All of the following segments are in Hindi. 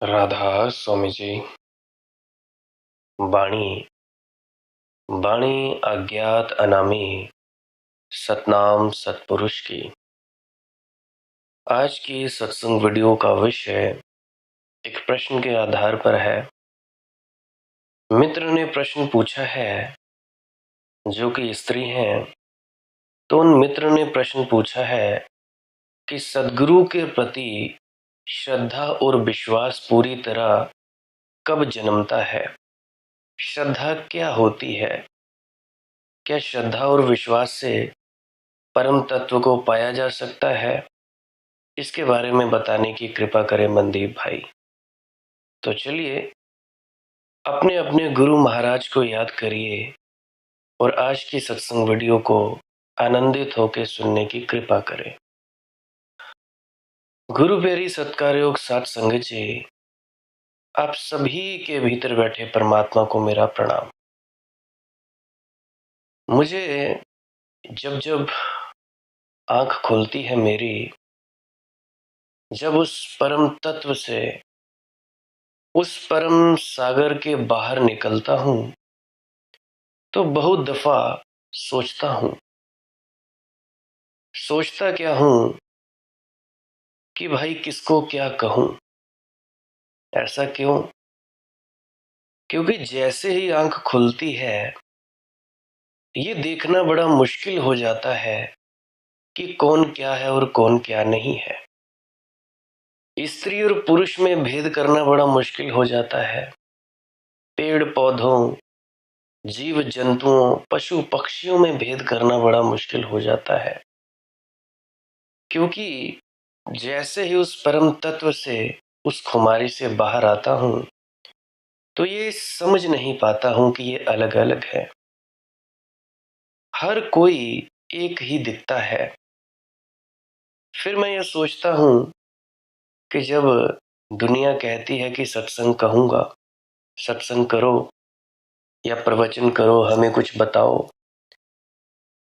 राधा स्वामी जी। बाणी बाणी अज्ञात अनामी सतनाम सतपुरुष की। आज की सत्संग वीडियो का विषय एक प्रश्न के आधार पर है। मित्र ने प्रश्न पूछा है, जो कि स्त्री हैं, तो उन मित्र ने प्रश्न पूछा है कि सद्गुरु के प्रति श्रद्धा और विश्वास पूरी तरह कब जन्मता है? श्रद्धा क्या होती है? क्या श्रद्धा और विश्वास से परम तत्व को पाया जा सकता है? इसके बारे में बताने की कृपा करें मनदीप भाई। तो चलिए अपने अपने गुरु महाराज को याद करिए और आज की सत्संग वीडियो को आनंदित होकर सुनने की कृपा करें। गुरु प्यारी सत्कारयोग साथ संगत जी, आप सभी के भीतर बैठे परमात्मा को मेरा प्रणाम। मुझे जब जब आंख खुलती है मेरी, जब उस परम तत्व से, उस परम सागर के बाहर निकलता हूं, तो बहुत दफा सोचता क्या हूं कि भाई किसको क्या कहूं। ऐसा क्यों? क्योंकि जैसे ही आंख खुलती है, ये देखना बड़ा मुश्किल हो जाता है कि कौन क्या है और कौन क्या नहीं है। स्त्री और पुरुष में भेद करना बड़ा मुश्किल हो जाता है। पेड़ पौधों, जीव जंतुओं, पशु पक्षियों में भेद करना बड़ा मुश्किल हो जाता है। क्योंकि जैसे ही उस परम तत्व से, उस खुमारी से बाहर आता हूं, तो ये समझ नहीं पाता हूं कि ये अलग अलग है। हर कोई एक ही दिखता है। फिर मैं ये सोचता हूं कि जब दुनिया कहती है कि सत्संग कहूंगा, सत्संग करो या प्रवचन करो, हमें कुछ बताओ,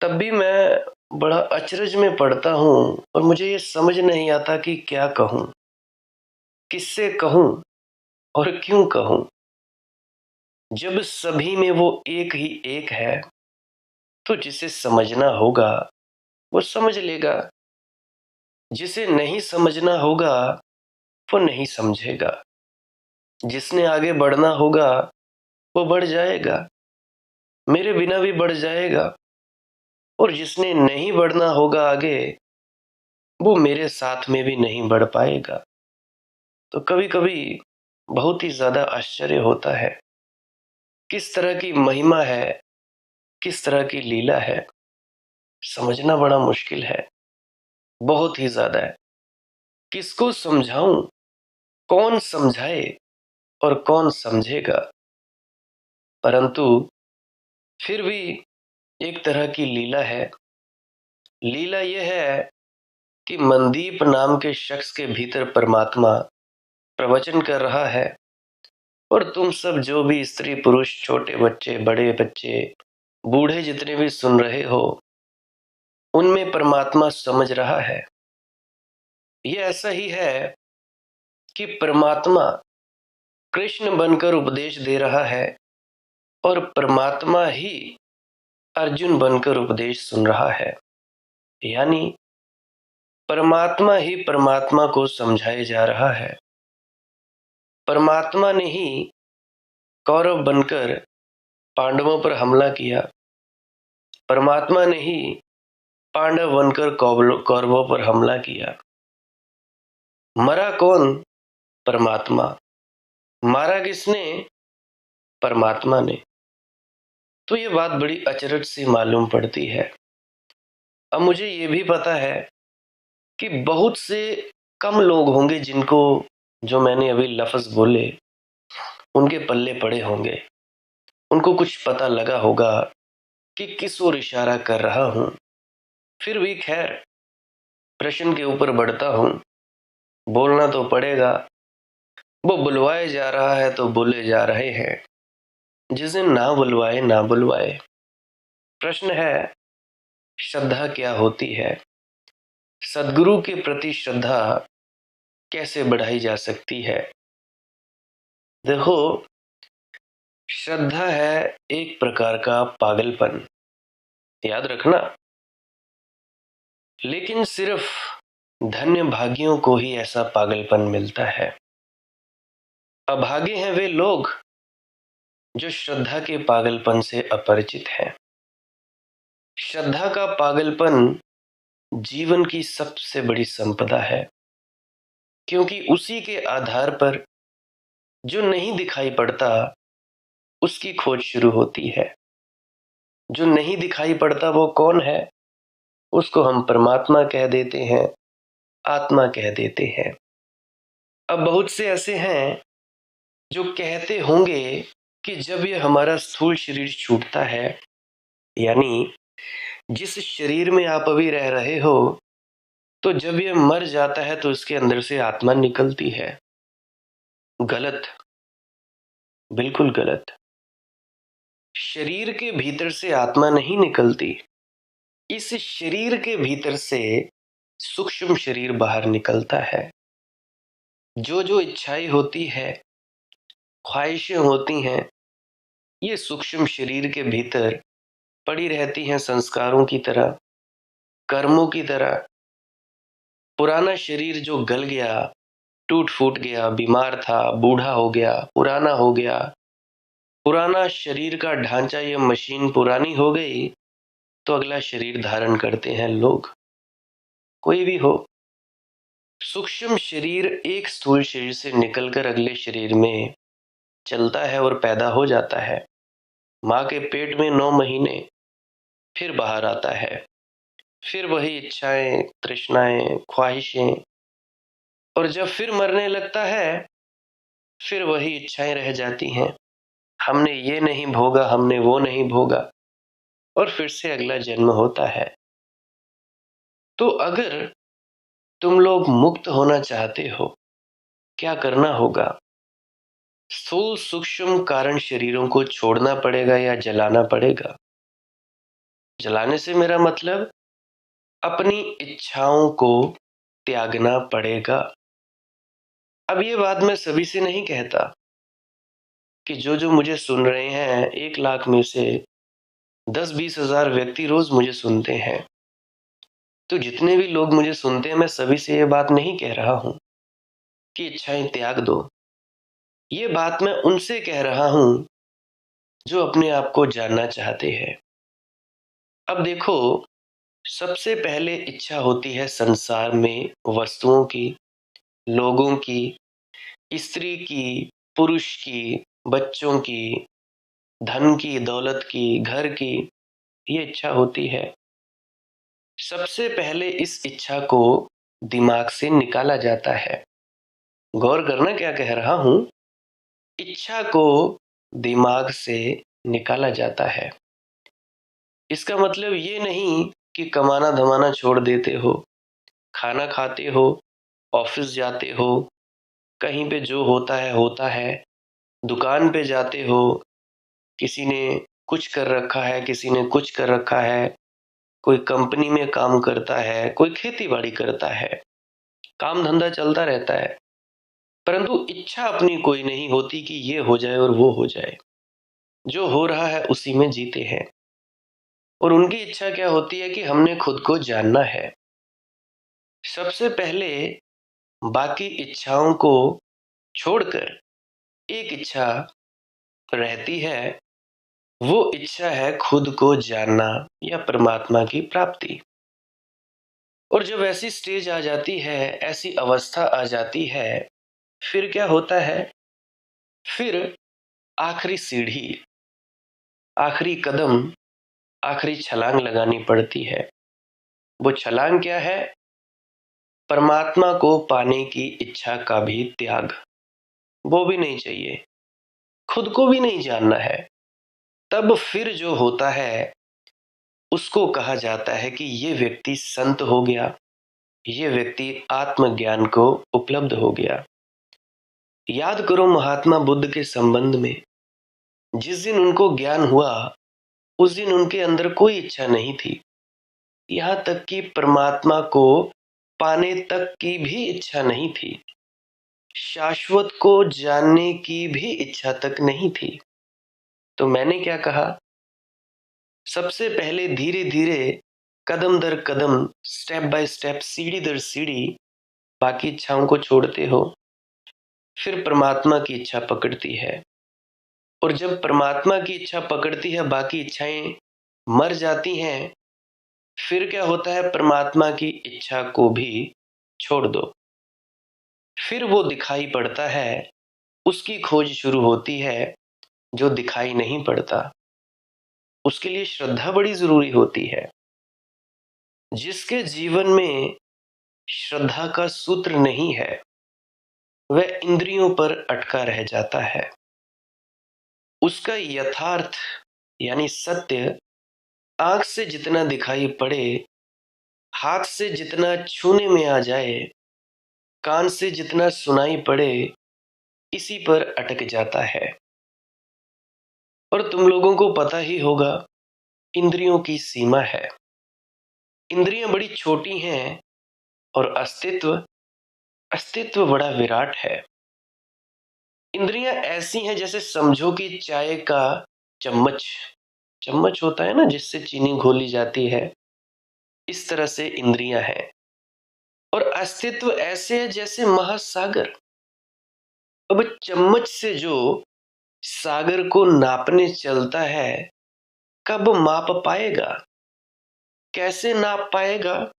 तब भी मैं बड़ा अचरज में पड़ता हूं और मुझे ये समझ नहीं आता कि क्या कहूं, किससे कहूं और क्यों कहूं। जब सभी में वो एक ही एक है, तो जिसे समझना होगा वो समझ लेगा, जिसे नहीं समझना होगा वो नहीं समझेगा, जिसने आगे बढ़ना होगा वो बढ़ जाएगा, मेरे बिना भी बढ़ जाएगा, और जिसने नहीं बढ़ना होगा आगे, वो मेरे साथ में भी नहीं बढ़ पाएगा। तो कभी कभी बहुत ही ज्यादा आश्चर्य होता है, किस तरह की महिमा है, किस तरह की लीला है, समझना बड़ा मुश्किल है, बहुत ही ज्यादा है। किसको समझाऊं, कौन समझाए और कौन समझेगा। परंतु फिर भी एक तरह की लीला है। लीला यह है कि मनदीप नाम के शख्स के भीतर परमात्मा प्रवचन कर रहा है, और तुम सब जो भी स्त्री पुरुष, छोटे बच्चे, बड़े बच्चे, बूढ़े जितने भी सुन रहे हो, उनमें परमात्मा समझ रहा है। ये ऐसा ही है कि परमात्मा कृष्ण बनकर उपदेश दे रहा है और परमात्मा ही अर्जुन बनकर उपदेश सुन रहा है। यानी परमात्मा ही परमात्मा को समझाए जा रहा है। परमात्मा ने ही कौरव बनकर पांडवों पर हमला किया। परमात्मा ने ही पांडव बनकर कौरवों पर हमला किया। मरा कौन? परमात्मा। मारा किसने? परमात्मा ने। तो ये बात बड़ी अचरज सी मालूम पड़ती है। अब मुझे ये भी पता है कि बहुत से कम लोग होंगे जिनको जो मैंने अभी लफ्ज बोले उनके पल्ले पड़े होंगे, उनको कुछ पता लगा होगा कि किस ओर इशारा कर रहा हूं। फिर भी खैर, प्रश्न के ऊपर बढ़ता हूं। बोलना तो पड़ेगा, वो बुलवाए जा रहा है तो बोले जा रहे हैं, जिसे ना बुलवाए ना बुलवाए। प्रश्न है, श्रद्धा क्या होती है? सदगुरु के प्रति श्रद्धा कैसे बढ़ाई जा सकती है? देखो, श्रद्धा है एक प्रकार का पागलपन, याद रखना। लेकिन सिर्फ धन्य भागियों को ही ऐसा पागलपन मिलता है। अभागे हैं वे लोग जो श्रद्धा के पागलपन से अपरिचित हैं। श्रद्धा का पागलपन जीवन की सबसे बड़ी संपदा है, क्योंकि उसी के आधार पर जो नहीं दिखाई पड़ता उसकी खोज शुरू होती है। जो नहीं दिखाई पड़ता वो कौन है? उसको हम परमात्मा कह देते हैं, आत्मा कह देते हैं। अब बहुत से ऐसे हैं जो कहते होंगे कि जब ये हमारा स्थूल शरीर छूटता है, यानी जिस शरीर में आप अभी रह रहे हो, तो जब ये मर जाता है तो इसके अंदर से आत्मा निकलती है। गलत, बिल्कुल गलत। शरीर के भीतर से आत्मा नहीं निकलती, इस शरीर के भीतर से सूक्ष्म शरीर बाहर निकलता है। जो जो इच्छाएं होती है, ख्वाहिशें होती हैं, ये सूक्ष्म शरीर के भीतर पड़ी रहती हैं संस्कारों की तरह, कर्मों की तरह। पुराना शरीर जो गल गया, टूट फूट गया, बीमार था, बूढ़ा हो गया, पुराना हो गया, पुराना शरीर का ढांचा, ये मशीन पुरानी हो गई, तो अगला शरीर धारण करते हैं लोग, कोई भी हो। सूक्ष्म शरीर एक स्थूल शरीर से निकलकर अगले शरीर में चलता है और पैदा हो जाता है। माँ के पेट में 9 महीने, फिर बाहर आता है, फिर वही इच्छाएं, तृष्णाएं, ख्वाहिशें, और जब फिर मरने लगता है, फिर वही इच्छाएं रह जाती हैं। हमने ये नहीं भोगा, हमने वो नहीं भोगा, और फिर से अगला जन्म होता है। तो अगर तुम लोग मुक्त होना चाहते हो, क्या करना होगा? स्थूल सूक्ष्म कारण शरीरों को छोड़ना पड़ेगा या जलाना पड़ेगा? जलाने से मेरा मतलब अपनी इच्छाओं को त्यागना पड़ेगा। अब ये बात मैं सभी से नहीं कहता कि जो जो मुझे सुन रहे हैं, 1 लाख में से 10-20 हजार व्यक्ति रोज मुझे सुनते हैं, तो जितने भी लोग मुझे सुनते हैं, मैं सभी से ये बात नहीं कह रहा हूं कि इच्छाएं त्याग दो। ये बात मैं उनसे कह रहा हूं जो अपने आप को जानना चाहते हैं। अब देखो, सबसे पहले इच्छा होती है संसार में वस्तुओं की, लोगों की, स्त्री की, पुरुष की, बच्चों की, धन की, दौलत की, घर की, ये इच्छा होती है। सबसे पहले इस इच्छा को दिमाग से निकाला जाता है। गौर करना क्या कह रहा हूं, इच्छा को दिमाग से निकाला जाता है। इसका मतलब ये नहीं कि कमाना धमाना छोड़ देते हो, खाना खाते हो, ऑफिस जाते हो, कहीं पे जो होता है, दुकान पे जाते हो, किसी ने कुछ कर रखा है, किसी ने कुछ कर रखा है, कोई कंपनी में काम करता है, कोई खेती बाड़ी करता है, काम धंधा चलता रहता है, परंतु इच्छा अपनी कोई नहीं होती कि ये हो जाए और वो हो जाए। जो हो रहा है उसी में जीते हैं। और उनकी इच्छा क्या होती है कि हमने खुद को जानना है। सबसे पहले बाकी इच्छाओं को छोड़कर एक इच्छा रहती है, वो इच्छा है खुद को जानना या परमात्मा की प्राप्ति। और जब ऐसी स्टेज आ जाती है, ऐसी अवस्था आ जाती है, फिर क्या होता है? फिर आखिरी सीढ़ी, आखिरी कदम, आखिरी छलांग लगानी पड़ती है। वो छलांग क्या है? परमात्मा को पाने की इच्छा का भी त्याग। वो भी नहीं चाहिए, खुद को भी नहीं जानना है। तब फिर जो होता है उसको कहा जाता है कि ये व्यक्ति संत हो गया, ये व्यक्ति आत्मज्ञान को उपलब्ध हो गया। याद करो महात्मा बुद्ध के संबंध में, जिस दिन उनको ज्ञान हुआ उस दिन उनके अंदर कोई इच्छा नहीं थी, यहां तक कि परमात्मा को पाने तक की भी इच्छा नहीं थी। शाश्वत को जानने की भी इच्छा तक नहीं थी। तो मैंने क्या कहा, सबसे पहले धीरे धीरे, कदम दर कदम, स्टेप बाय स्टेप, सीढ़ी दर सीढ़ी बाकी इच्छाओं को छोड़ते हो, फिर परमात्मा की इच्छा पकड़ती है। और जब परमात्मा की इच्छा पकड़ती है, बाकी इच्छाएं मर जाती हैं, फिर क्या होता है, परमात्मा की इच्छा को भी छोड़ दो। फिर वो दिखाई पड़ता है, उसकी खोज शुरू होती है जो दिखाई नहीं पड़ता। उसके लिए श्रद्धा बड़ी जरूरी होती है। जिसके जीवन में श्रद्धा का सूत्र नहीं है, वह इंद्रियों पर अटका रह जाता है। उसका यथार्थ यानी सत्य आंख से जितना दिखाई पड़े, हाथ से जितना छूने में आ जाए, कान से जितना सुनाई पड़े, इसी पर अटक जाता है। और तुम लोगों को पता ही होगा, इंद्रियों की सीमा है। इंद्रियां बड़ी छोटी हैं और अस्तित्व अस्तित्व बड़ा विराट है। इंद्रियां ऐसी हैं जैसे समझो कि चाय का चम्मच चम्मच होता है ना, जिससे चीनी घोली जाती है, इस तरह से इंद्रियां हैं। और अस्तित्व ऐसे है जैसे महासागर। अब चम्मच से जो सागर को नापने चलता है, कब माप पाएगा, कैसे नाप पाएगा?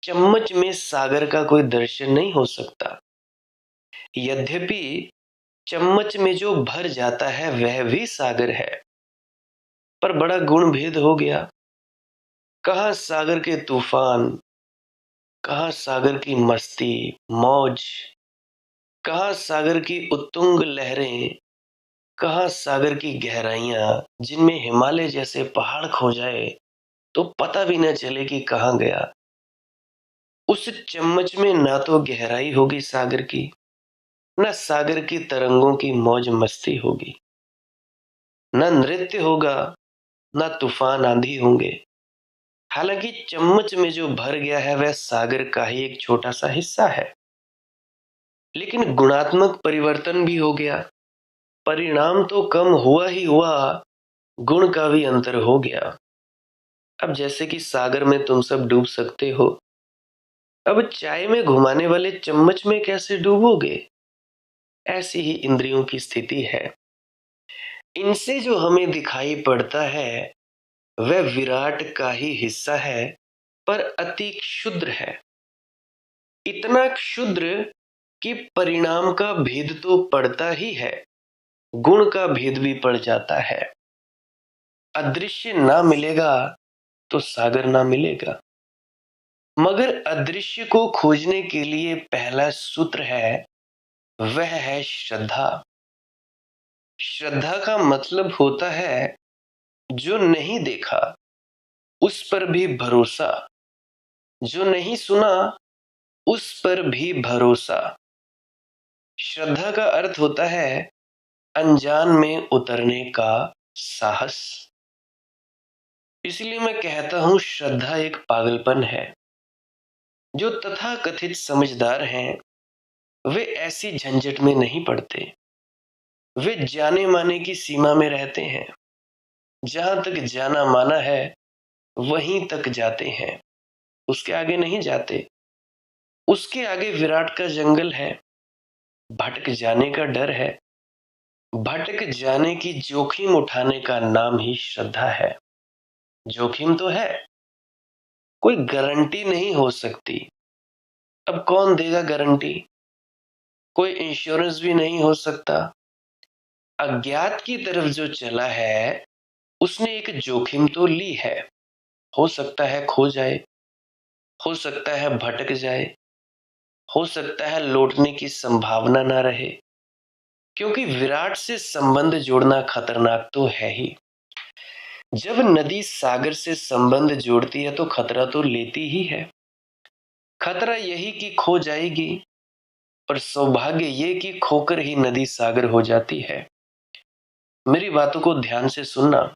चम्मच में सागर का कोई दर्शन नहीं हो सकता। यद्यपि चम्मच में जो भर जाता है वह भी सागर है, पर बड़ा गुण भेद हो गया। कहाँ सागर के तूफान, कहाँ सागर की मस्ती मौज, कहाँ सागर की उत्तुंग लहरें, कहाँ सागर की गहराइयां जिनमें हिमालय जैसे पहाड़ खो जाए तो पता भी न चले कि कहाँ गया। उस चम्मच में ना तो गहराई होगी सागर की, न सागर की तरंगों की मौज मस्ती होगी, न नृत्य होगा, न तूफान आंधी होंगे। हालांकि चम्मच में जो भर गया है वह सागर का ही एक छोटा सा हिस्सा है, लेकिन गुणात्मक परिवर्तन भी हो गया। परिणाम तो कम हुआ ही हुआ, गुण का भी अंतर हो गया। अब जैसे कि सागर में तुम सब डूब सकते हो, अब चाय में घुमाने वाले चम्मच में कैसे डूबोगे? ऐसी ही इंद्रियों की स्थिति है। इनसे जो हमें दिखाई पड़ता है वह विराट का ही हिस्सा है, पर अति क्षुद्र है। इतना क्षुद्र कि परिणाम का भेद तो पड़ता ही है, गुण का भेद भी पड़ जाता है। अदृश्य ना मिलेगा तो सागर ना मिलेगा। मगर अदृश्य को खोजने के लिए पहला सूत्र है, वह है श्रद्धा। श्रद्धा का मतलब होता है जो नहीं देखा उस पर भी भरोसा, जो नहीं सुना उस पर भी भरोसा। श्रद्धा का अर्थ होता है अनजान में उतरने का साहस। इसलिए मैं कहता हूं, श्रद्धा एक पागलपन है। जो तथाकथित समझदार हैं, वे ऐसी झंझट में नहीं पड़ते। वे जाने माने की सीमा में रहते हैं। जहां तक जाना माना है वहीं तक जाते हैं, उसके आगे नहीं जाते। उसके आगे विराट का जंगल है, भटक जाने का डर है। भटक जाने की जोखिम उठाने का नाम ही श्रद्धा है। जोखिम तो है, कोई गारंटी नहीं हो सकती। अब कौन देगा गारंटी? कोई इंश्योरेंस भी नहीं हो सकता। अज्ञात की तरफ जो चला है उसने एक जोखिम तो ली है। हो सकता है खो जाए, हो सकता है भटक जाए, हो सकता है लौटने की संभावना ना रहे। क्योंकि विराट से संबंध जोड़ना खतरनाक तो है ही। जब नदी सागर से संबंध जोड़ती है तो खतरा तो लेती ही है। खतरा यही कि खो जाएगी, और सौभाग्य ये कि खोकर ही नदी सागर हो जाती है। मेरी बातों को ध्यान से सुनना,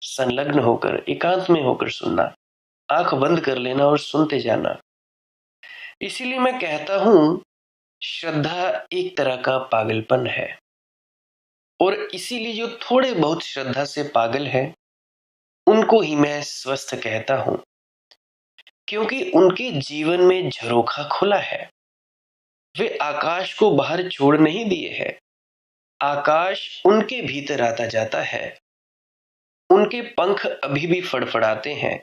संलग्न होकर, एकांत में होकर सुनना, आंख बंद कर लेना और सुनते जाना। इसीलिए मैं कहता हूं श्रद्धा एक तरह का पागलपन है, और इसीलिए जो थोड़े बहुत श्रद्धा से पागल हैं, उनको ही मैं स्वस्थ कहता हूं, क्योंकि उनके जीवन में झरोखा खुला है। वे आकाश को बाहर छोड़ नहीं दिए हैं, आकाश उनके भीतर आता जाता है। उनके पंख अभी भी फड़फड़ाते हैं,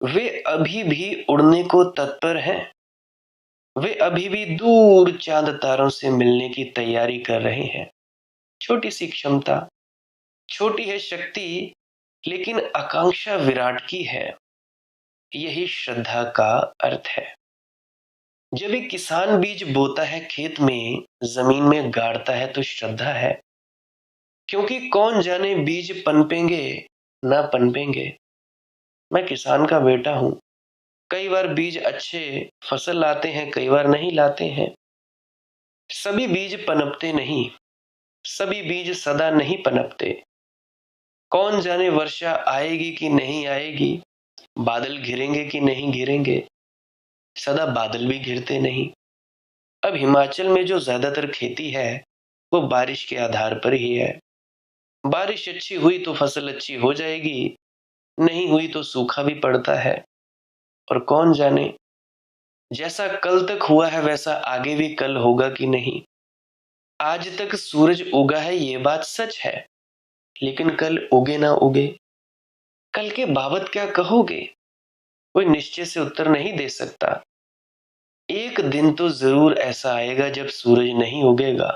वे अभी भी उड़ने को तत्पर हैं। वे अभी भी दूर चांद तारों से मिलने की तैयारी कर रहे हैं। छोटी सी क्षमता, छोटी है शक्ति, लेकिन आकांक्षा विराट की है। यही श्रद्धा का अर्थ है। जब एक किसान बीज बोता है, खेत में जमीन में गाड़ता है, तो श्रद्धा है, क्योंकि कौन जाने बीज पनपेंगे ना पनपेंगे। मैं किसान का बेटा हूं। कई बार बीज अच्छे फसल लाते हैं, कई बार नहीं लाते हैं। सभी बीज पनपते नहीं, सभी बीज सदा नहीं पनपते। कौन जाने वर्षा आएगी कि नहीं आएगी, बादल घिरेंगे कि नहीं घिरेंगे। सदा बादल भी घिरते नहीं। अब हिमाचल में जो ज्यादातर खेती है, वो बारिश के आधार पर ही है। बारिश अच्छी हुई तो फसल अच्छी हो जाएगी, नहीं हुई तो सूखा भी पड़ता है। और कौन जाने, जैसा कल तक हुआ है वैसा आगे भी कल होगा कि नहीं। आज तक सूरज उगा है, ये बात सच है, लेकिन कल उगे ना उगे, कल के बाबत क्या कहोगे, कोई निश्चय से उत्तर नहीं दे सकता। एक दिन तो जरूर ऐसा आएगा जब सूरज नहीं उगेगा।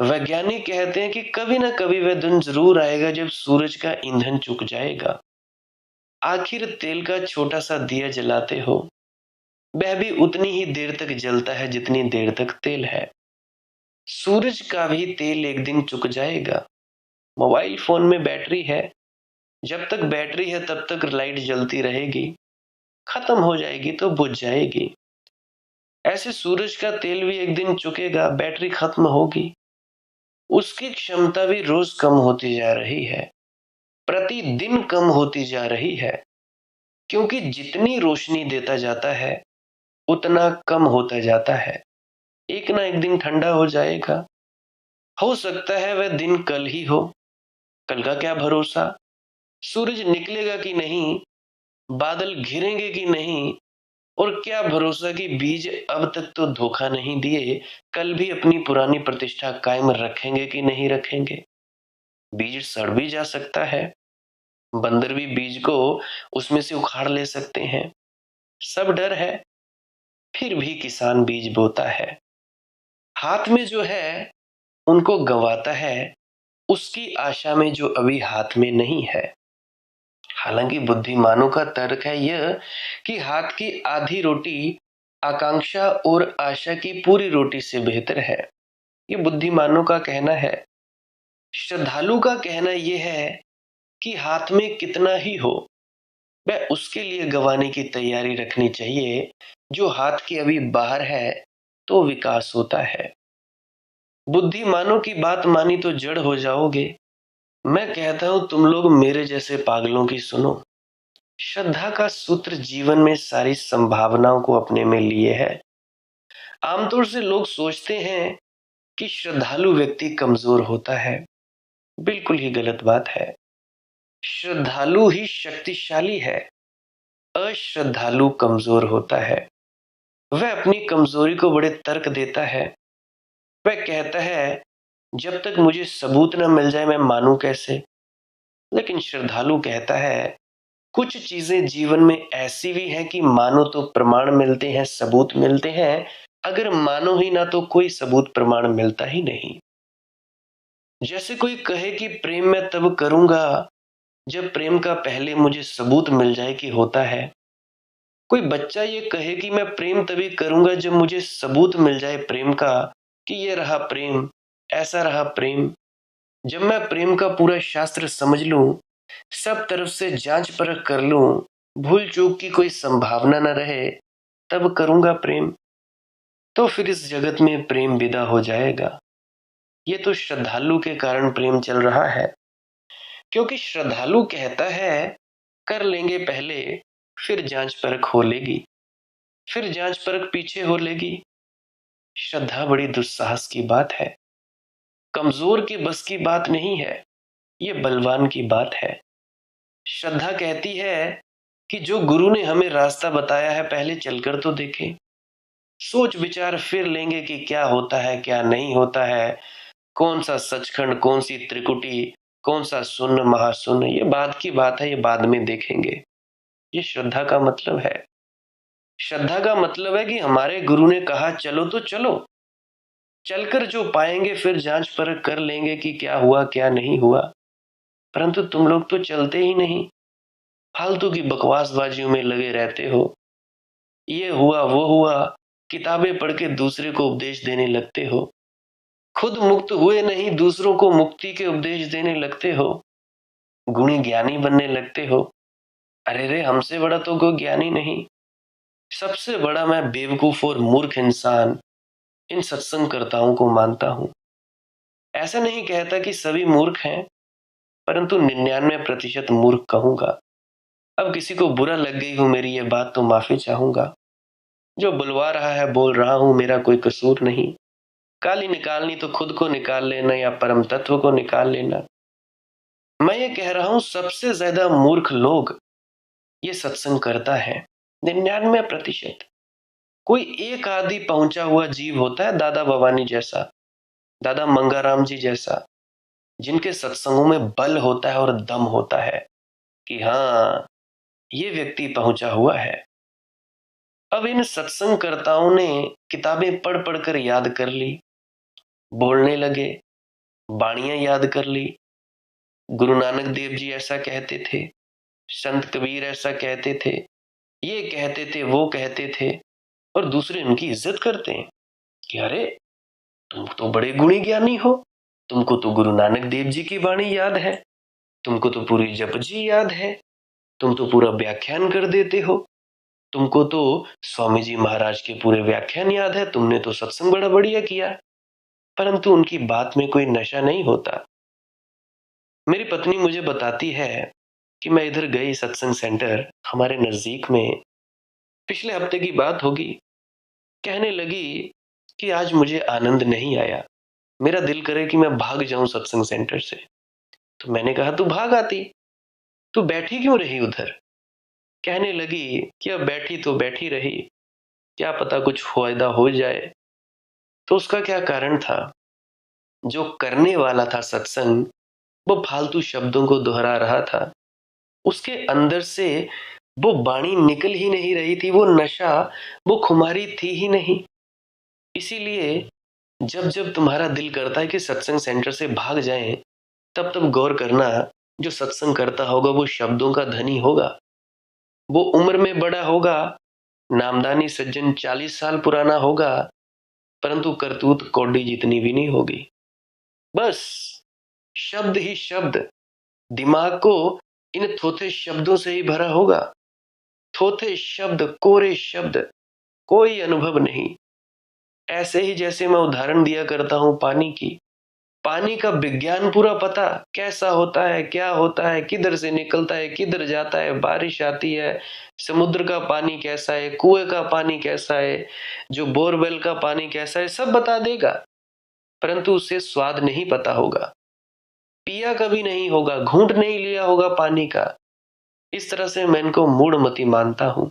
वैज्ञानिक कहते हैं कि कभी ना कभी वह दिन जरूर आएगा जब सूरज का ईंधन चुक जाएगा। आखिर तेल का छोटा सा दिया जलाते हो, वह भी उतनी ही देर तक जलता है जितनी देर तक तेल है। सूरज का भी तेल एक दिन चुक जाएगा। मोबाइल फोन में बैटरी है, जब तक बैटरी है तब तक लाइट जलती रहेगी, खत्म हो जाएगी तो बुझ जाएगी। ऐसे सूरज का तेल भी एक दिन चुकेगा, बैटरी खत्म होगी, उसकी क्षमता भी रोज कम होती जा रही है, प्रतिदिन कम होती जा रही है, क्योंकि जितनी रोशनी देता जाता है उतना कम होता जाता है। एक ना एक दिन ठंडा हो जाएगा। हो सकता है वह दिन कल ही हो, कल का क्या भरोसा। सूरज निकलेगा कि नहीं, बादल घिरेंगे कि नहीं, और क्या भरोसा कि बीज अब तक तो धोखा नहीं दिए, कल भी अपनी पुरानी प्रतिष्ठा कायम रखेंगे कि नहीं रखेंगे। बीज सड़ भी जा सकता है, बंदर भी बीज को उसमें से उखाड़ ले सकते हैं। सब डर है, फिर भी किसान बीज बोता है। हाथ में जो है उनको गंवाता है, उसकी आशा में जो अभी हाथ में नहीं है। हालांकि बुद्धिमानों का तर्क है यह कि हाथ की आधी रोटी आकांक्षा और आशा की पूरी रोटी से बेहतर है। ये बुद्धिमानों का कहना है। श्रद्धालु का कहना यह है कि हाथ में कितना ही हो, वह उसके लिए गंवाने की तैयारी रखनी चाहिए। जो हाथ के अभी बाहर है तो विकास होता है। बुद्धिमानों की बात मानी तो जड़ हो जाओगे। मैं कहता हूं तुम लोग मेरे जैसे पागलों की सुनो। श्रद्धा का सूत्र जीवन में सारी संभावनाओं को अपने में लिए है। आमतौर से लोग सोचते हैं कि श्रद्धालु व्यक्ति कमजोर होता है। बिल्कुल ही गलत बात है। श्रद्धालु ही शक्तिशाली है, अश्रद्धालु कमजोर होता है। वह अपनी कमजोरी को बड़े तर्क देता है। वह कहता है, जब तक मुझे सबूत न मिल जाए मैं मानूं कैसे। लेकिन श्रद्धालु कहता है, कुछ चीजें जीवन में ऐसी भी हैं कि मानो तो प्रमाण मिलते हैं, सबूत मिलते हैं, अगर मानो ही ना तो कोई सबूत प्रमाण मिलता ही नहीं। जैसे कोई कहे कि प्रेम मैं तब करूंगा जब प्रेम का पहले मुझे सबूत मिल जाए कि होता है। कोई बच्चा ये कहे कि मैं प्रेम तभी करूंगा जब मुझे सबूत मिल जाए प्रेम का, कि ये रहा प्रेम, ऐसा रहा प्रेम। जब मैं प्रेम का पूरा शास्त्र समझ लूं, सब तरफ से जांच परख कर लूं, भूल चूक की कोई संभावना न रहे, तब करूंगा प्रेम। तो फिर इस जगत में प्रेम विदा हो जाएगा। ये तो श्रद्धालु के कारण प्रेम चल रहा है, क्योंकि श्रद्धालु कहता है, कर लेंगे पहले, फिर जांच परख हो लेगी, फिर जांच परख पीछे हो लेगी। श्रद्धा बड़ी दुस्साहस की बात है, कमजोर के बस की बात नहीं है, ये बलवान की बात है। श्रद्धा कहती है कि जो गुरु ने हमें रास्ता बताया है पहले चलकर तो देखें, सोच विचार फिर लेंगे कि क्या होता है क्या नहीं होता है, कौन सा सचखंड, कौन सी त्रिकुटी, कौन सा शून्य महाशून्य, ये बाद की बात है, ये बाद में देखेंगे। ये श्रद्धा का मतलब है। श्रद्धा का मतलब है कि हमारे गुरु ने कहा चलो तो चलो, चलकर जो पाएंगे फिर जांच परख कर लेंगे कि क्या हुआ क्या नहीं हुआ। परंतु तुम लोग तो चलते ही नहीं, फालतू की बकवासबाजियों में लगे रहते हो। ये हुआ वो हुआ, किताबें पढ़ के दूसरे को उपदेश देने लगते हो, खुद मुक्त हुए नहीं दूसरों को मुक्ति के उपदेश देने लगते हो, गुणी ज्ञानी बनने लगते हो। अरे रे, हमसे बड़ा तो कोई ज्ञानी नहीं, सबसे बड़ा मैं बेवकूफ और मूर्ख इंसान इन सत्संगकर्ताओं को मानता हूं। ऐसा नहीं कहता कि सभी मूर्ख हैं, परंतु 99% मूर्ख कहूंगा। अब किसी को बुरा लग गई हो मेरी ये बात तो माफी चाहूंगा। जो बुलवा रहा है बोल रहा हूं, मेरा कोई कसूर नहीं। काली निकालनी तो खुद को निकाल लेना या परम तत्व को निकाल लेना। मैं ये कह रहा हूं सबसे ज्यादा मूर्ख लोग ये सत्संग करता है, 99%। कोई एक आदि पहुंचा हुआ जीव होता है, दादा भवानी जैसा, दादा मंगाराम जी जैसा, जिनके सत्संगों में बल होता है और दम होता है कि हाँ, ये व्यक्ति पहुंचा हुआ है। अब इन सत्संगकर्ताओं ने किताबें पढ़ पढ़ कर याद कर ली, बोलने लगे, बाणियां याद कर ली। गुरु नानक देव जी ऐसा कहते थे, संत कबीर ऐसा कहते थे, ये कहते थे वो कहते थे, और दूसरे उनकी इज्जत करते हैं कि अरे तुम तो बड़े गुणी ज्ञानी हो, तुमको तो गुरु नानक देव जी की वाणी याद है, तुमको तो पूरी जपजी याद है, तुम तो पूरा व्याख्यान कर देते हो, तुमको तो स्वामी जी महाराज के पूरे व्याख्यान याद है, तुमने तो सत्संग बड़ा बढ़िया किया। परंतु उनकी बात में कोई नशा नहीं होता। मेरी पत्नी मुझे बताती है कि मैं इधर गई सत्संग सेंटर हमारे नजदीक में, पिछले हफ्ते की बात होगी। कहने लगी कि आज मुझे आनंद नहीं आया, मेरा दिल करे कि मैं भाग जाऊं सत्संग सेंटर से। तो मैंने कहा तू भाग आती, तू बैठी क्यों रही उधर। कहने लगी कि अब बैठी तो बैठी रही, क्या पता कुछ फायदा हो जाए। तो उसका क्या कारण था, जो करने वाला था सत्संग वो फालतू शब्दों को दोहरा रहा था, उसके अंदर से वो वाणी निकल ही नहीं रही थी, वो नशा, वो खुमारी थी ही नहीं। इसीलिए जब जब तुम्हारा दिल करता है कि सत्संग सेंटर से भाग जाएं, तब तब गौर करना, जो सत्संग करता होगा वो शब्दों का धनी होगा, वो उम्र में बड़ा होगा, नामदानी सज्जन 40 साल पुराना होगा, परंतु करतूत कौड़ी जितनी भी नहीं होगी। बस शब्द ही शब्द, दिमाग को इन थोथे शब्दों से ही भरा होगा। थोथे शब्द, कोरे शब्द, कोई अनुभव नहीं। ऐसे ही जैसे मैं उदाहरण दिया करता हूं पानी की, पानी का विज्ञान पूरा पता, कैसा होता है, क्या होता है, किधर से निकलता है, किधर जाता है, बारिश आती है, समुद्र का पानी कैसा है, कुएं का पानी कैसा है, जो बोरवेल का पानी कैसा है, सब बता देगा। परंतु उसे स्वाद नहीं पता होगा, पिया कभी नहीं होगा, घूंट नहीं लिया होगा पानी का। इस तरह से मैं इनको मूढ़मति मानता हूं।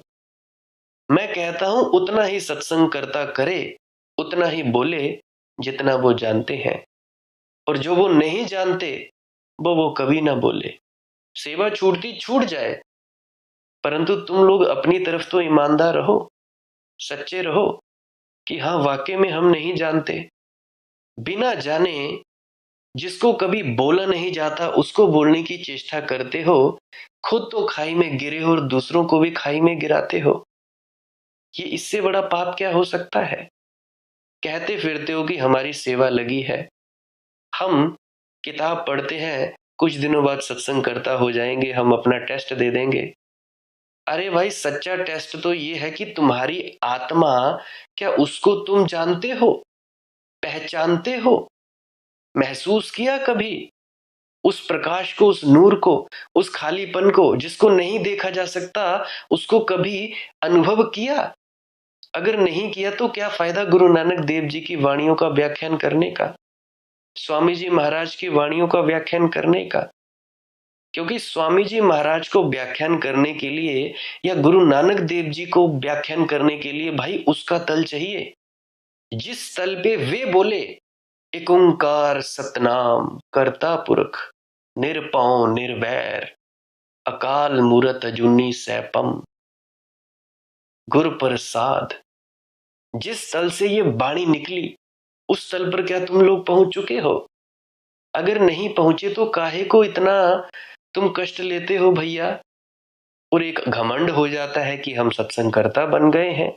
मैं कहता हूं उतना ही सत्संग करता करे, उतना ही बोले जितना वो जानते हैं, और जो वो नहीं जानते वो कभी ना बोले। सेवा छूटती छूट जाए, परंतु तुम लोग अपनी तरफ तो ईमानदार रहो, सच्चे रहो कि हाँ वाकई में हम नहीं जानते। बिना जाने जिसको कभी बोला नहीं जाता उसको बोलने की चेष्टा करते हो, खुद तो खाई में गिरे हो और दूसरों को भी खाई में गिराते हो। ये इससे बड़ा पाप क्या हो सकता है। कहते फिरते हो कि हमारी सेवा लगी है, हम किताब पढ़ते हैं, कुछ दिनों बाद सत्संग करता हो जाएंगे, हम अपना टेस्ट दे देंगे। अरे भाई, सच्चा टेस्ट तो ये है कि तुम्हारी आत्मा, क्या उसको तुम जानते हो, पहचानते हो, महसूस किया कभी उस प्रकाश को, उस नूर को, उस खालीपन को जिसको नहीं देखा जा सकता, उसको कभी अनुभव किया। अगर नहीं किया तो क्या फायदा गुरु नानक देव जी की वाणियों का व्याख्यान करने का, स्वामी जी महाराज की वाणियों का व्याख्यान करने का? क्योंकि स्वामी जी महाराज को व्याख्यान करने के लिए या गुरु नानक देव जी को व्याख्यान करने के लिए भाई उसका तल चाहिए जिस तल पे वे बोले, एक ओंकार सतनाम करता पुरख निरपौ निर्वैर अकाल मूरत अजूनी सैपम गुर प्रसाद। जिस तल से ये वाणी निकली उस तल पर क्या तुम लोग पहुंच चुके हो? अगर नहीं पहुंचे तो काहे को इतना तुम कष्ट लेते हो भैया? और एक घमंड हो जाता है कि हम सत्संगकर्ता बन गए हैं।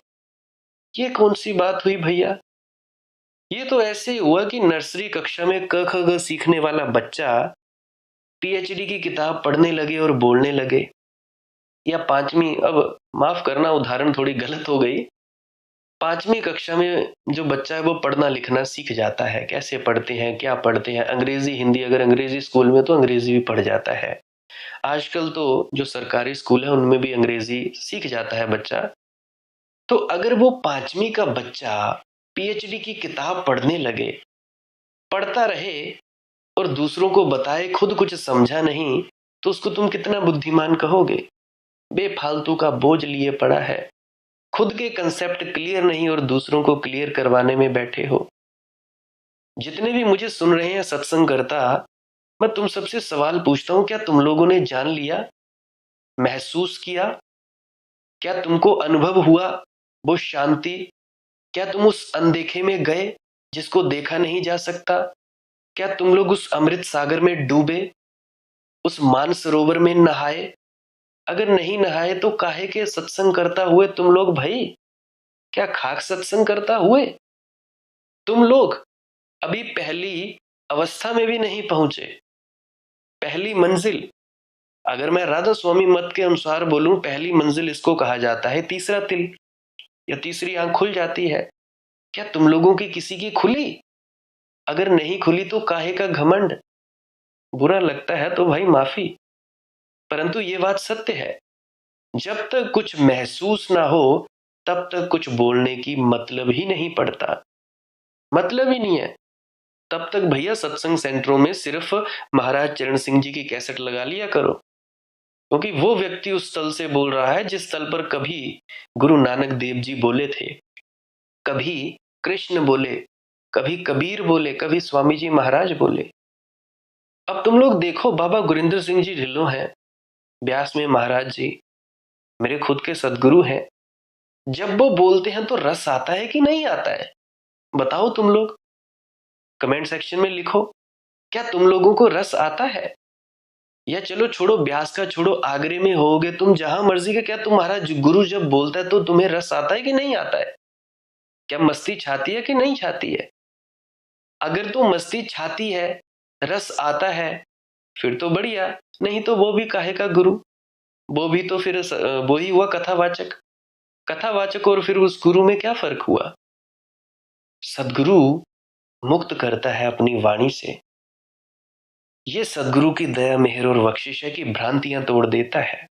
ये कौन सी बात हुई भैया? ये तो ऐसे ही हुआ कि नर्सरी कक्षा में क ख ग सीखने वाला बच्चा पीएचडी की किताब पढ़ने लगे और बोलने लगे, या पांचवी, अब माफ करना उदाहरण थोड़ी गलत हो गई, पांचवी कक्षा में जो बच्चा है वो पढ़ना लिखना सीख जाता है, कैसे पढ़ते हैं, क्या पढ़ते हैं, अंग्रेजी हिंदी, अगर अंग्रेजी स्कूल में तो अंग्रेजी भी पढ़ जाता है। आजकल तो जो सरकारी स्कूल है उनमें भी अंग्रेजी सीख जाता है बच्चा। तो अगर वो पांचवी का बच्चा पीएचडी की किताब पढ़ने लगे, पढ़ता रहे और दूसरों को बताए, खुद कुछ समझा नहीं, तो उसको तुम कितना बुद्धिमान कहोगे? बेफालतू का बोझ लिए पड़ा है, खुद के कंसेप्ट क्लियर नहीं और दूसरों को क्लियर करवाने में बैठे हो। जितने भी मुझे सुन रहे हैं सत्संग करता, मैं तुम सबसे सवाल पूछता हूं, क्या तुम लोगों ने जान लिया, महसूस किया, क्या तुमको अनुभव हुआ वो शांति? क्या तुम उस अनदेखे में गए जिसको देखा नहीं जा सकता? क्या तुम लोग उस अमृत सागर में डूबे, उस मानसरोवर में नहाए? अगर नहीं नहाए तो काहे के सत्संग करता हुए तुम लोग भाई? क्या खाक सत्संग करता हुए? तुम लोग अभी पहली अवस्था में भी नहीं पहुंचे, पहली मंजिल। अगर मैं राधा स्वामी मत के अनुसार बोलूं, पहली मंजिल इसको कहा जाता है तीसरा तिल, या तीसरी आंख खुल जाती है। क्या तुम लोगों की किसी की खुली? अगर नहीं खुली तो काहे का घमंड? बुरा लगता है तो भाई माफी, परंतु ये बात सत्य है। जब तक कुछ महसूस ना हो तब तक कुछ बोलने की मतलब ही नहीं पड़ता, मतलब ही नहीं है। तब तक भैया सत्संग सेंटरों में सिर्फ महाराज चरण सिंह जी की कैसेट लगा लिया करो, क्योंकि वो व्यक्ति उस तल से बोल रहा है जिस तल पर कभी गुरु नानक देव जी बोले थे, कभी कृष्ण बोले, कभी कबीर बोले, कभी स्वामी जी महाराज बोले। अब तुम लोग देखो, बाबा गुरिंदर सिंह जी ढिल्लों हैं, ब्यास में महाराज जी मेरे खुद के सदगुरु हैं। जब वो बोलते हैं तो रस आता है कि नहीं आता है? बताओ तुम लोग, कमेंट सेक्शन में लिखो, क्या तुम लोगों को रस आता है? या चलो छोड़ो ब्यास का, छोड़ो आगरे में होगे तुम, जहां मर्जी का, क्या तुम्हारा गुरु जब बोलता है तो तुम्हें रस आता है कि नहीं आता है? क्या मस्ती छाती है कि नहीं छाती है? अगर तो मस्ती छाती है, रस आता है, फिर तो बढ़िया, नहीं तो वो भी काहे का गुरु? वो भी तो फिर वो ही हुआ कथावाचक। कथावाचक और फिर उस गुरु में क्या फर्क हुआ? सदगुरु मुक्त करता है अपनी वाणी से। ये सदगुरु की दया, मेहर और बख्शिश है कि भ्रांतियां तोड़ देता है।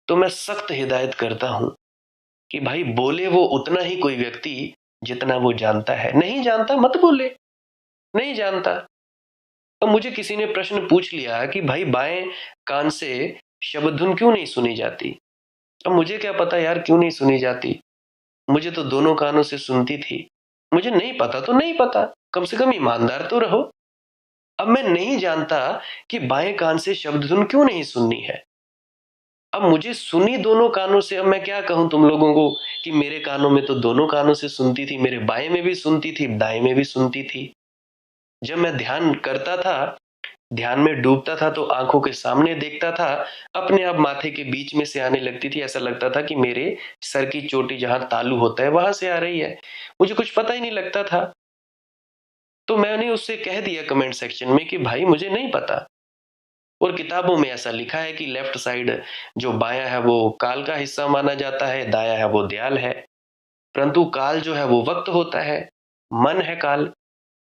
तो मैं सख्त हिदायत करता हूं कि भाई बोले वो उतना ही कोई व्यक्ति जितना वो जानता है। नहीं जानता मत बोले, नहीं जानता। अब मुझे किसी ने प्रश्न पूछ लिया कि भाई बाएं कान से शब्द धुन क्यों नहीं सुनी जाती? अब मुझे क्या पता यार क्यों नहीं सुनी जाती, मुझे तो दोनों कानों से सुनती थी। मुझे नहीं पता तो नहीं पता, कम से कम ईमानदार तो रहो। अब मैं नहीं जानता कि बाएं कान से शब्द धुन क्यों नहीं सुननी है। अब मुझे सुनी दोनों कानों से, अब मैं क्या कहूं तुम लोगों को कि मेरे कानों में तो दोनों कानों से सुनती थी, मेरे बाएं में भी सुनती थी, दाएं में भी सुनती थी। जब मैं ध्यान करता था, ध्यान में डूबता था तो आंखों के सामने देखता था, अपने आप माथे के बीच में से आने लगती थी। ऐसा लगता था कि मेरे सर की चोटी जहां तालू होता है वहां से आ रही है, मुझे कुछ पता ही नहीं लगता था। तो मैंने उससे कह दिया कमेंट सेक्शन में कि भाई मुझे नहीं पता, और किताबों में ऐसा लिखा है कि लेफ्ट साइड जो बायां है वो काल का हिस्सा माना जाता है, दायां है वो दयाल है। परंतु काल जो है वो वक्त होता है, मन है काल,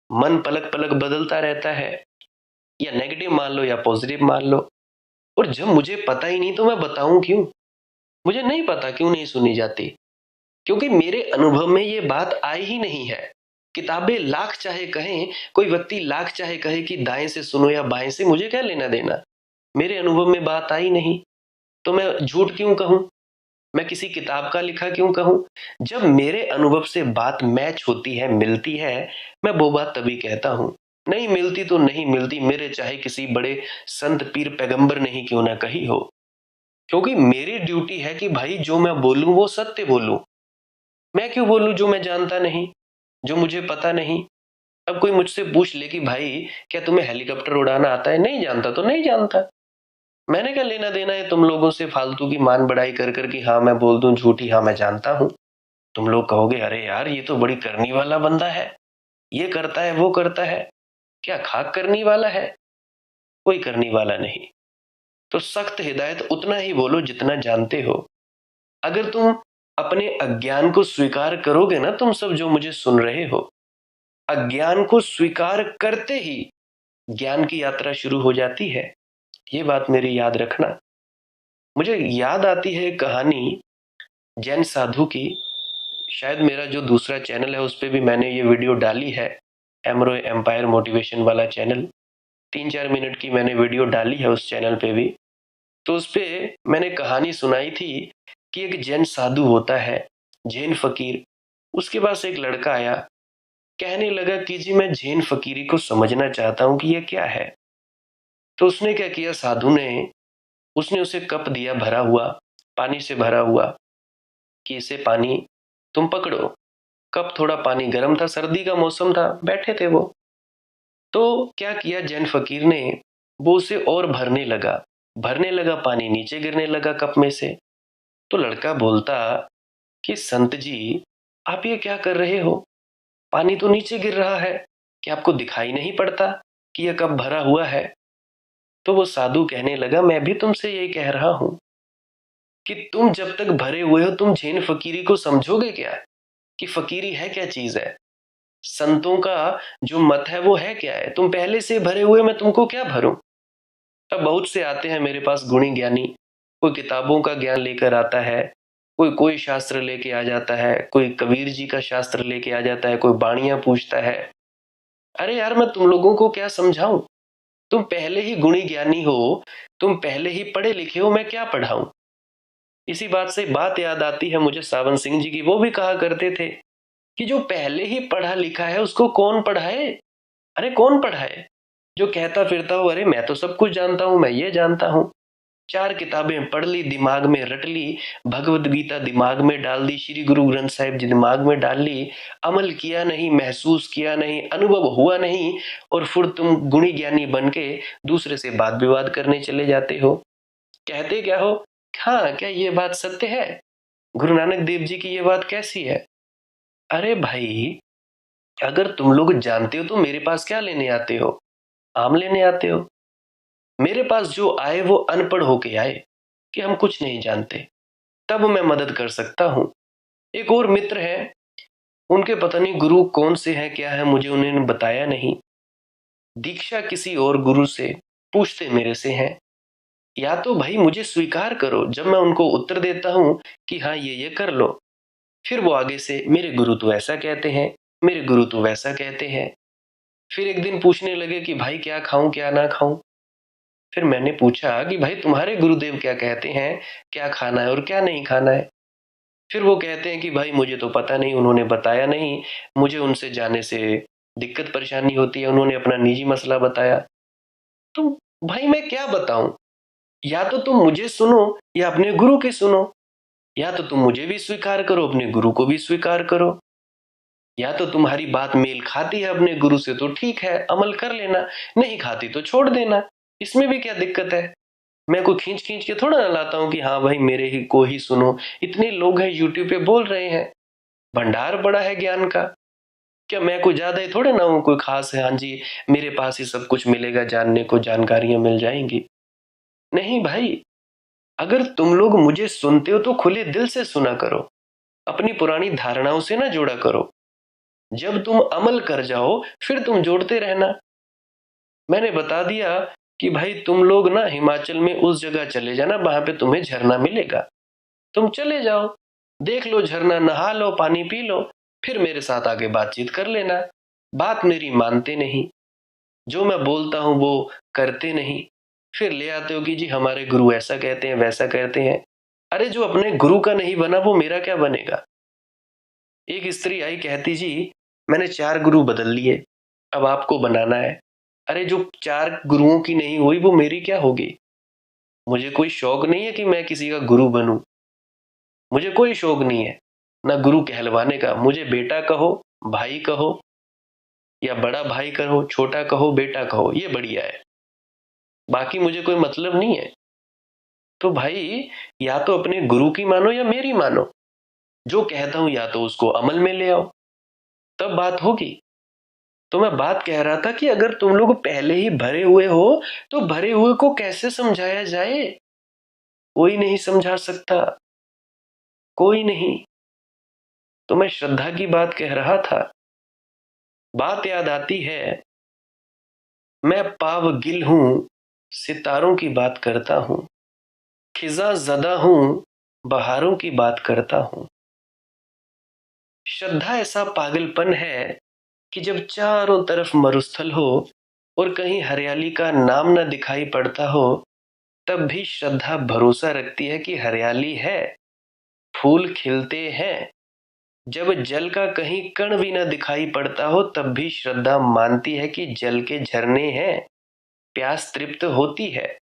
मन पलक पलक बदलता रहता है, या नेगेटिव मान लो या पॉजिटिव मान लो। और जब मुझे पता ही नहीं तो मैं बताऊं क्यों? मुझे नहीं पता क्यों नहीं सुनी जाती। क्योंकि मेरे अनुभव में ये बात आई ही नहीं है। किताबें लाख चाहे कहें, कोई व्यक्ति लाख चाहे कहे कि दाएं से सुनो या बाएं से, मुझे क्या लेना देना। मेरे अनुभव में बात आई नहीं, तो मैं झूठ क्यों कहूं, मैं किसी किताब का लिखा क्यों कहूं। जब मेरे अनुभव से बात मैच होती है, मिलती है, मैं वो बात तभी कहता हूं। नहीं मिलती तो नहीं मिलती, मेरे चाहे किसी बड़े संत पीर पैगंबर ने ही क्यों ना कही हो। क्योंकि मेरी ड्यूटी है कि भाई जो मैं बोलूं वो सत्य बोलूं। मैं क्यों बोलूं जो मैं जानता नहीं, जो मुझे पता नहीं। अब कोई मुझसे पूछ ले कि भाई क्या तुम्हें हेलीकॉप्टर उड़ाना आता है, नहीं जानता तो नहीं जानता। मैंने क्या लेना देना है तुम लोगों से फालतू की मान बढ़ाई कर कर कि हाँ मैं बोल दूं झूठी, हाँ मैं जानता हूं। तुम लोग कहोगे अरे यार ये तो बड़ी करनी वाला बंदा है, ये करता है वो करता है। क्या खाक करनी वाला है? कोई करनी वाला नहीं। तो सख्त हिदायत उतना ही बोलो जितना जानते हो। अगर तुम अपने अज्ञान को स्वीकार करोगे ना, तुम सब जो मुझे सुन रहे हो, अज्ञान को स्वीकार करते ही ज्ञान की यात्रा शुरू हो जाती है। ये बात मेरी याद रखना। मुझे याद आती है कहानी जैन साधु की। शायद मेरा जो दूसरा चैनल है उस पे भी मैंने ये वीडियो डाली है, एमरो एम्पायर मोटिवेशन वाला चैनल। 3-4 मिनट की मैंने वीडियो डाली है उस चैनल पे भी। तो उस पे मैंने कहानी सुनाई थी कि एक जैन साधु होता है, जैन फकीर। उसके पास एक लड़का आया, कहने लगा कि जी मैं जैन फकीरी को समझना चाहता हूं कि ये क्या है। तो उसने क्या किया, साधु ने उसने उसे कप दिया भरा हुआ, पानी से भरा हुआ, कि इसे पानी तुम पकड़ो। कप थोड़ा पानी गर्म था, सर्दी का मौसम था, बैठे थे वो। तो क्या किया जैन फकीर ने, वो उसे और भरने लगा, पानी नीचे गिरने लगा कप में से। तो लड़का बोलता कि संत जी आप ये क्या कर रहे हो, पानी तो नीचे गिर रहा है, क्या आपको दिखाई नहीं पड़ता कि यह कप भरा हुआ है। तो वो साधु कहने लगा मैं भी तुमसे यही कह रहा हूं कि तुम जब तक भरे हुए हो तुम जैन फकीरी को समझोगे क्या, कि फकीरी है क्या चीज है, संतों का जो मत है वो है क्या है। तुम पहले से भरे हुए, मैं तुमको क्या भरूं। अब बहुत से आते हैं मेरे पास गुणी ज्ञानी, कोई किताबों का ज्ञान लेकर आता है, कोई शास्त्र लेके आ जाता है, कोई कबीर जी का शास्त्र लेके आ जाता है, कोई बाणियां पूछता है। अरे यार मैं तुम लोगों को क्या समझाऊं, तुम पहले ही गुणी ज्ञानी हो, तुम पहले ही पढ़े लिखे हो, मैं क्या पढ़ाऊं। इसी बात से बात याद आती है मुझे सावन सिंह जी की। वो भी कहा करते थे कि जो पहले ही पढ़ा लिखा है उसको कौन पढ़ाए। अरे कौन पढ़ाए जो कहता फिरता हो अरे मैं तो सब कुछ जानता हूं, मैं ये जानता हूं। 4 किताबें पढ़ ली, दिमाग में रट ली, भगवत गीता दिमाग में डाल दी, श्री गुरु ग्रंथ साहिब जी दिमाग में डाल ली, अमल किया नहीं, महसूस किया नहीं, अनुभव हुआ नहीं, और फिर तुम गुणी ज्ञानी बन के दूसरे से वाद विवाद करने चले जाते हो। कहते क्या हो, हाँ क्या ये बात सत्य है, गुरु नानक देव जी की ये बात कैसी है। अरे भाई अगर तुम लोग जानते हो तो मेरे पास क्या लेने आते हो, आम लेने आते हो। मेरे पास जो आए वो अनपढ़ होके आए कि हम कुछ नहीं जानते, तब मैं मदद कर सकता हूं। एक और मित्र है, उनके पता नहीं गुरु कौन से हैं क्या है, मुझे उन्होंने बताया नहीं। दीक्षा किसी और गुरु से पूछते मेरे से हैं। या तो भाई मुझे स्वीकार करो, जब मैं उनको उत्तर देता हूं कि हाँ ये कर लो, फिर वो आगे से मेरे गुरु तो ऐसा कहते हैं, मेरे गुरु तो वैसा कहते हैं। फिर एक दिन पूछने लगे कि भाई क्या खाऊं क्या ना खाऊं। फिर मैंने पूछा कि भाई तुम्हारे गुरुदेव क्या कहते हैं, क्या खाना है और क्या नहीं खाना है। फिर वो कहते हैं कि भाई मुझे तो पता नहीं, उन्होंने बताया नहीं, मुझे उनसे जाने से दिक्कत परेशानी होती है, उन्होंने अपना निजी मसला बताया। तो भाई मैं क्या बताऊं, या तो तुम मुझे सुनो या अपने गुरु के सुनो, या तो तुम मुझे भी स्वीकार करो अपने गुरु को भी स्वीकार करो। या तो तुम्हारी बात मेल खाती है अपने गुरु से तो ठीक है, अमल कर लेना, नहीं खाती तो छोड़ देना, इसमें भी क्या दिक्कत है। मैं कोई खींच खींच के थोड़ा ना लाता हूं कि हाँ भाई मेरे ही को ही सुनो। इतने लोग हैं यूट्यूब पे बोल रहे हैं, भंडार बड़ा है ज्ञान का। क्या मैं कोई ज्यादा ही थोड़े ना हूं, कोई खास है, हाँ जी मेरे पास ही सब कुछ मिलेगा जानने को, जानकारियां मिल जाएंगी। नहीं भाई, अगर तुम लोग मुझे सुनते हो तो खुले दिल से सुना करो, अपनी पुरानी धारणाओं से ना जोड़ा करो। जब तुम अमल कर जाओ फिर तुम जोड़ते रहना। मैंने बता दिया कि भाई तुम लोग ना हिमाचल में उस जगह चले जाना, वहां पे तुम्हें झरना मिलेगा, तुम चले जाओ, देख लो झरना, नहा लो, पानी पी लो, फिर मेरे साथ आगे बातचीत कर लेना। बात मेरी मानते नहीं, जो मैं बोलता हूं वो करते नहीं। फिर ले आते हो कि जी हमारे गुरु ऐसा कहते हैं, वैसा कहते हैं। अरे जो अपने गुरु का नहीं बना वो मेरा क्या बनेगा। एक स्त्री आई, कहती जी मैंने 4 गुरु बदल लिए, अब आपको बनाना है। अरे जो 4 गुरुओं की नहीं हुई वो मेरी क्या होगी। मुझे कोई शौक नहीं है कि मैं किसी का गुरु बनूं। मुझे कोई शौक नहीं है ना गुरु कहलवाने का। मुझे बेटा कहो, भाई कहो, या बड़ा भाई कहो, छोटा कहो, बेटा कहो, ये बढ़िया है। बाकी मुझे कोई मतलब नहीं है। तो भाई या तो अपने गुरु की मानो या मेरी मानो। जो कहता हूं या तो उसको अमल में ले आओ, तब बात होगी। तो मैं बात कह रहा था कि अगर तुम लोग पहले ही भरे हुए हो तो भरे हुए को कैसे समझाया जाए। कोई नहीं समझा सकता, कोई नहीं। तो मैं श्रद्धा की बात कह रहा था। बात याद आती है, मैं पावगिल हूं, सितारों की बात करता हूं, खिजा ज़दा हूं, बहारों की बात करता हूं। श्रद्धा ऐसा पागलपन है कि जब चारों तरफ मरुस्थल हो और कहीं हरियाली का नाम न दिखाई पड़ता हो, तब भी श्रद्धा भरोसा रखती है कि हरियाली है, फूल खिलते हैं। जब जल का कहीं कण भी न दिखाई पड़ता हो, तब भी श्रद्धा मानती है कि जल के झरने हैं, प्यास तृप्त होती है।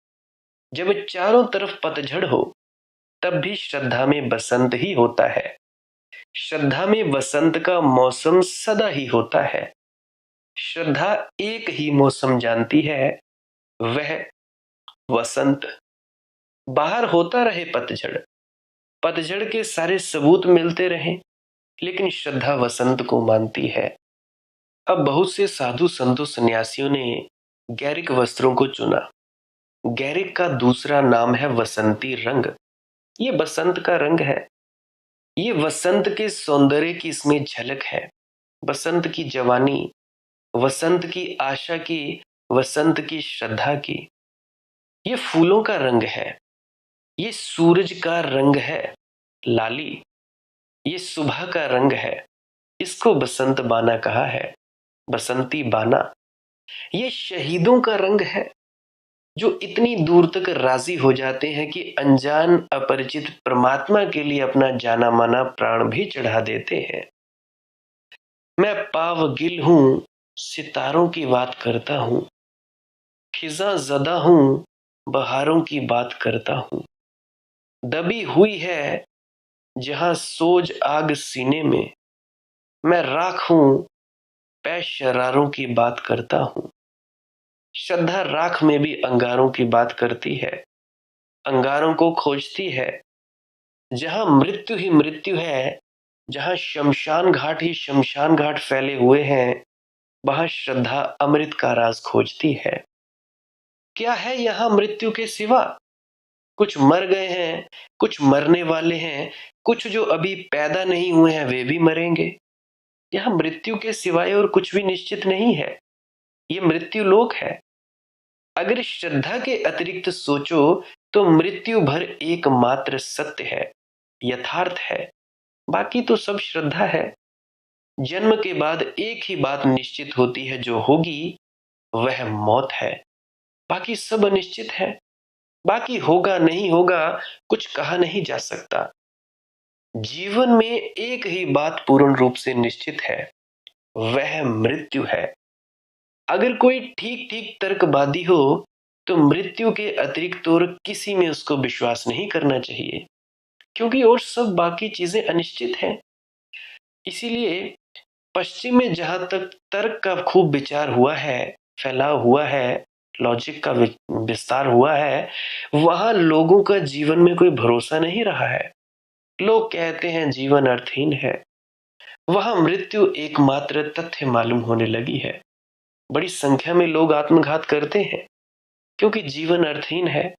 जब चारों तरफ पतझड़ हो, तब भी श्रद्धा में बसंत ही होता है। श्रद्धा में वसंत का मौसम सदा ही होता है। श्रद्धा एक ही मौसम जानती है, वह वसंत। बाहर होता रहे पतझड़, पतझड़ के सारे सबूत मिलते रहें, लेकिन श्रद्धा वसंत को मानती है। अब बहुत से साधु संतों सन्यासियों ने गैरिक वस्त्रों को चुना। गैरिक का दूसरा नाम है वसंती रंग। ये बसंत का रंग है। ये वसंत के सौंदर्य की इसमें झलक है। बसंत की जवानी, वसंत की आशा की, वसंत की श्रद्धा की। ये फूलों का रंग है, ये सूरज का रंग है लाली, ये सुबह का रंग है। इसको बसंत बाना कहा है, बसंती बाना। ये शहीदों का रंग है, जो इतनी दूर तक राजी हो जाते हैं कि अनजान अपरिचित परमात्मा के लिए अपना जाना माना प्राण भी चढ़ा देते हैं। मैं पावगिल हूं, सितारों की बात करता हूं, खिजा ज़दा हूं, बहारों की बात करता हूं। दबी हुई है जहां सोज आग सीने में, मैं राख हूं, पै शरारों की बात करता हूं। श्रद्धा राख में भी अंगारों की बात करती है, अंगारों को खोजती है। जहां मृत्यु ही मृत्यु है, जहां शमशान घाट ही शमशान घाट फैले हुए हैं, वहां श्रद्धा अमृत का राज खोजती है। क्या है यहां मृत्यु के सिवा। कुछ मर गए हैं, कुछ मरने वाले हैं, कुछ जो अभी पैदा नहीं हुए हैं वे भी मरेंगे। यहां मृत्यु के सिवाय और कुछ भी निश्चित नहीं है। ये मृत्यु लोक है। अगर श्रद्धा के अतिरिक्त सोचो तो मृत्यु भर एकमात्र सत्य है, यथार्थ है। बाकी तो सब श्रद्धा है। जन्म के बाद एक ही बात निश्चित होती है, जो होगी वह मौत है। बाकी सब अनिश्चित है। बाकी होगा नहीं होगा कुछ कहा नहीं जा सकता। जीवन में एक ही बात पूर्ण रूप से निश्चित है, वह मृत्यु है। अगर कोई ठीक ठीक तर्कवादी हो तो मृत्यु के अतिरिक्त और किसी में उसको विश्वास नहीं करना चाहिए, क्योंकि और सब बाकी चीजें अनिश्चित हैं। इसीलिए पश्चिम में जहां तक तर्क का खूब विचार हुआ है, फैलाव हुआ है, लॉजिक का विस्तार हुआ है, वहां लोगों का जीवन में कोई भरोसा नहीं रहा है। लोग कहते हैं जीवन अर्थहीन है। वहां मृत्यु एकमात्र तथ्य मालूम होने लगी है। बड़ी संख्या में लोग आत्मघात करते हैं क्योंकि जीवन अर्थहीन है।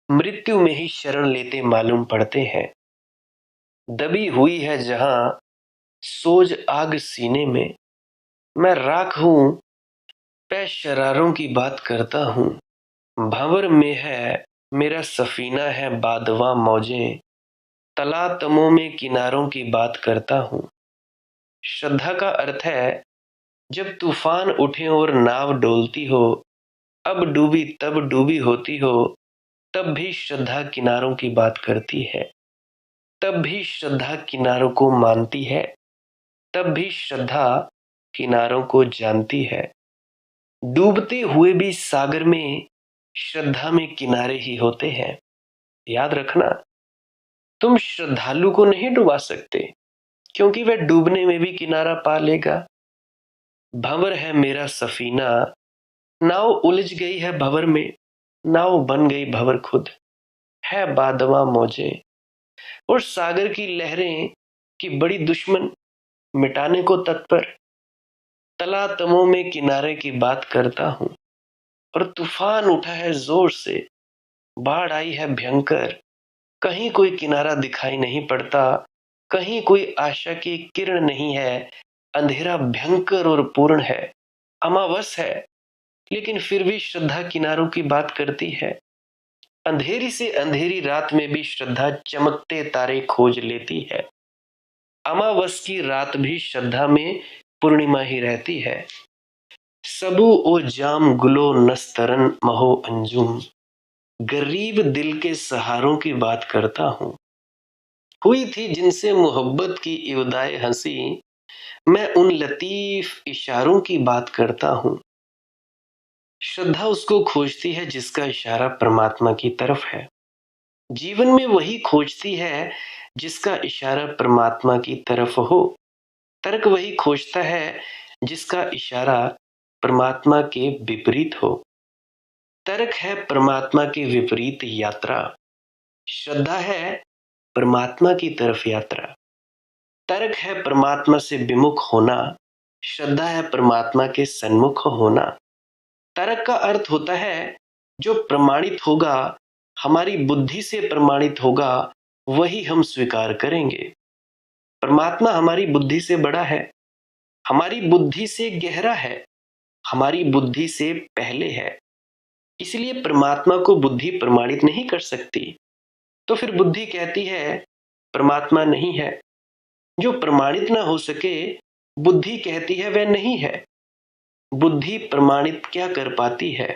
मृत्यु में ही शरण लेते मालूम पड़ते हैं। दबी हुई है जहां सोज आग सीने में, मैं राख हूं, पै शरारों की बात करता हूं। भंवर में है मेरा सफीना है बादवा मौजें, तलातमों में किनारों की बात करता हूँ। श्रद्धा का अर्थ है जब तूफान उठे और नाव डोलती हो, अब डूबी तब डूबी होती हो, तब भी श्रद्धा किनारों की बात करती है। तब भी श्रद्धा किनारों को मानती है। तब भी श्रद्धा किनारों को जानती है। डूबते हुए भी सागर में श्रद्धा में किनारे ही होते हैं। याद रखना, तुम श्रद्धालु को नहीं डुबा सकते, क्योंकि वह डूबने में भी किनारा पा लेगा। भंवर है मेरा सफीना, नाव उलझ गई है भंवर में, नाव बन गई भंवर खुद, है बादवा मौजे और सागर की लहरें की बड़ी दुश्मन, मिटाने को तत्पर। तलातमों में किनारे की बात करता हूँ और तूफान उठा है जोर से, बाढ़ आई है भयंकर, कहीं कोई किनारा दिखाई नहीं पड़ता, कहीं कोई आशा की किरण नहीं है। अंधेरा भयंकर और पूर्ण है, अमावस है, लेकिन फिर भी श्रद्धा किनारों की बात करती है। अंधेरी से अंधेरी रात में भी श्रद्धा चमकते तारे खोज लेती है। अमावस की रात भी श्रद्धा में पूर्णिमा ही रहती है। सबू ओ जाम गुलो नस्तरन महो अंजुम, गरीब दिल के सहारों की बात करता हूँ। हुई थी जिनसे मोहब्बत की इब्दाए हंसी, मैं उन लतीफ इशारों की बात करता हूँ। श्रद्धा उसको खोजती है जिसका इशारा परमात्मा की तरफ है। जीवन में वही खोजती है जिसका इशारा परमात्मा की तरफ हो। तर्क वही खोजता है जिसका इशारा परमात्मा के विपरीत हो। तर्क है परमात्मा के विपरीत यात्रा, श्रद्धा है परमात्मा की तरफ यात्रा। तर्क है परमात्मा से विमुख होना, श्रद्धा है परमात्मा के सन्मुख होना। तर्क का अर्थ होता है जो प्रमाणित होगा, हमारी बुद्धि से प्रमाणित होगा, वही हम स्वीकार करेंगे। परमात्मा हमारी बुद्धि से बड़ा है, हमारी बुद्धि से गहरा है, हमारी बुद्धि से पहले है। इसलिए परमात्मा को बुद्धि प्रमाणित नहीं कर सकती। तो फिर बुद्धि कहती है परमात्मा नहीं है। जो प्रमाणित ना हो सके, बुद्धि कहती है वह नहीं है। बुद्धि प्रमाणित क्या कर पाती है?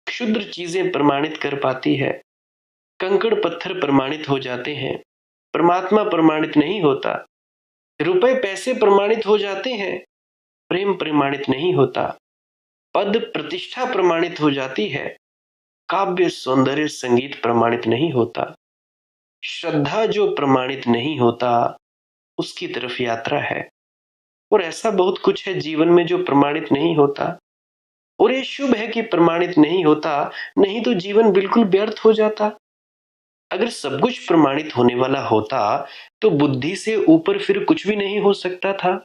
क्षुद्र चीजें प्रमाणित कर पाती है। कंकड़ पत्थर प्रमाणित हो जाते हैं, परमात्मा प्रमाणित नहीं होता। रुपए पैसे प्रमाणित हो जाते हैं, प्रेम प्रमाणित नहीं होता। पद प्रतिष्ठा प्रमाणित हो जाती है, काव्य सौंदर्य संगीत प्रमाणित नहीं होता। श्रद्धा जो प्रमाणित नहीं होता, उसकी तरफ यात्रा है। और ऐसा बहुत कुछ है जीवन में जो प्रमाणित नहीं होता, और ये शुभ है कि प्रमाणित नहीं होता, नहीं तो जीवन बिल्कुल व्यर्थ हो जाता। अगर सब कुछ प्रमाणित होने वाला होता तो बुद्धि से ऊपर फिर कुछ भी नहीं हो सकता था।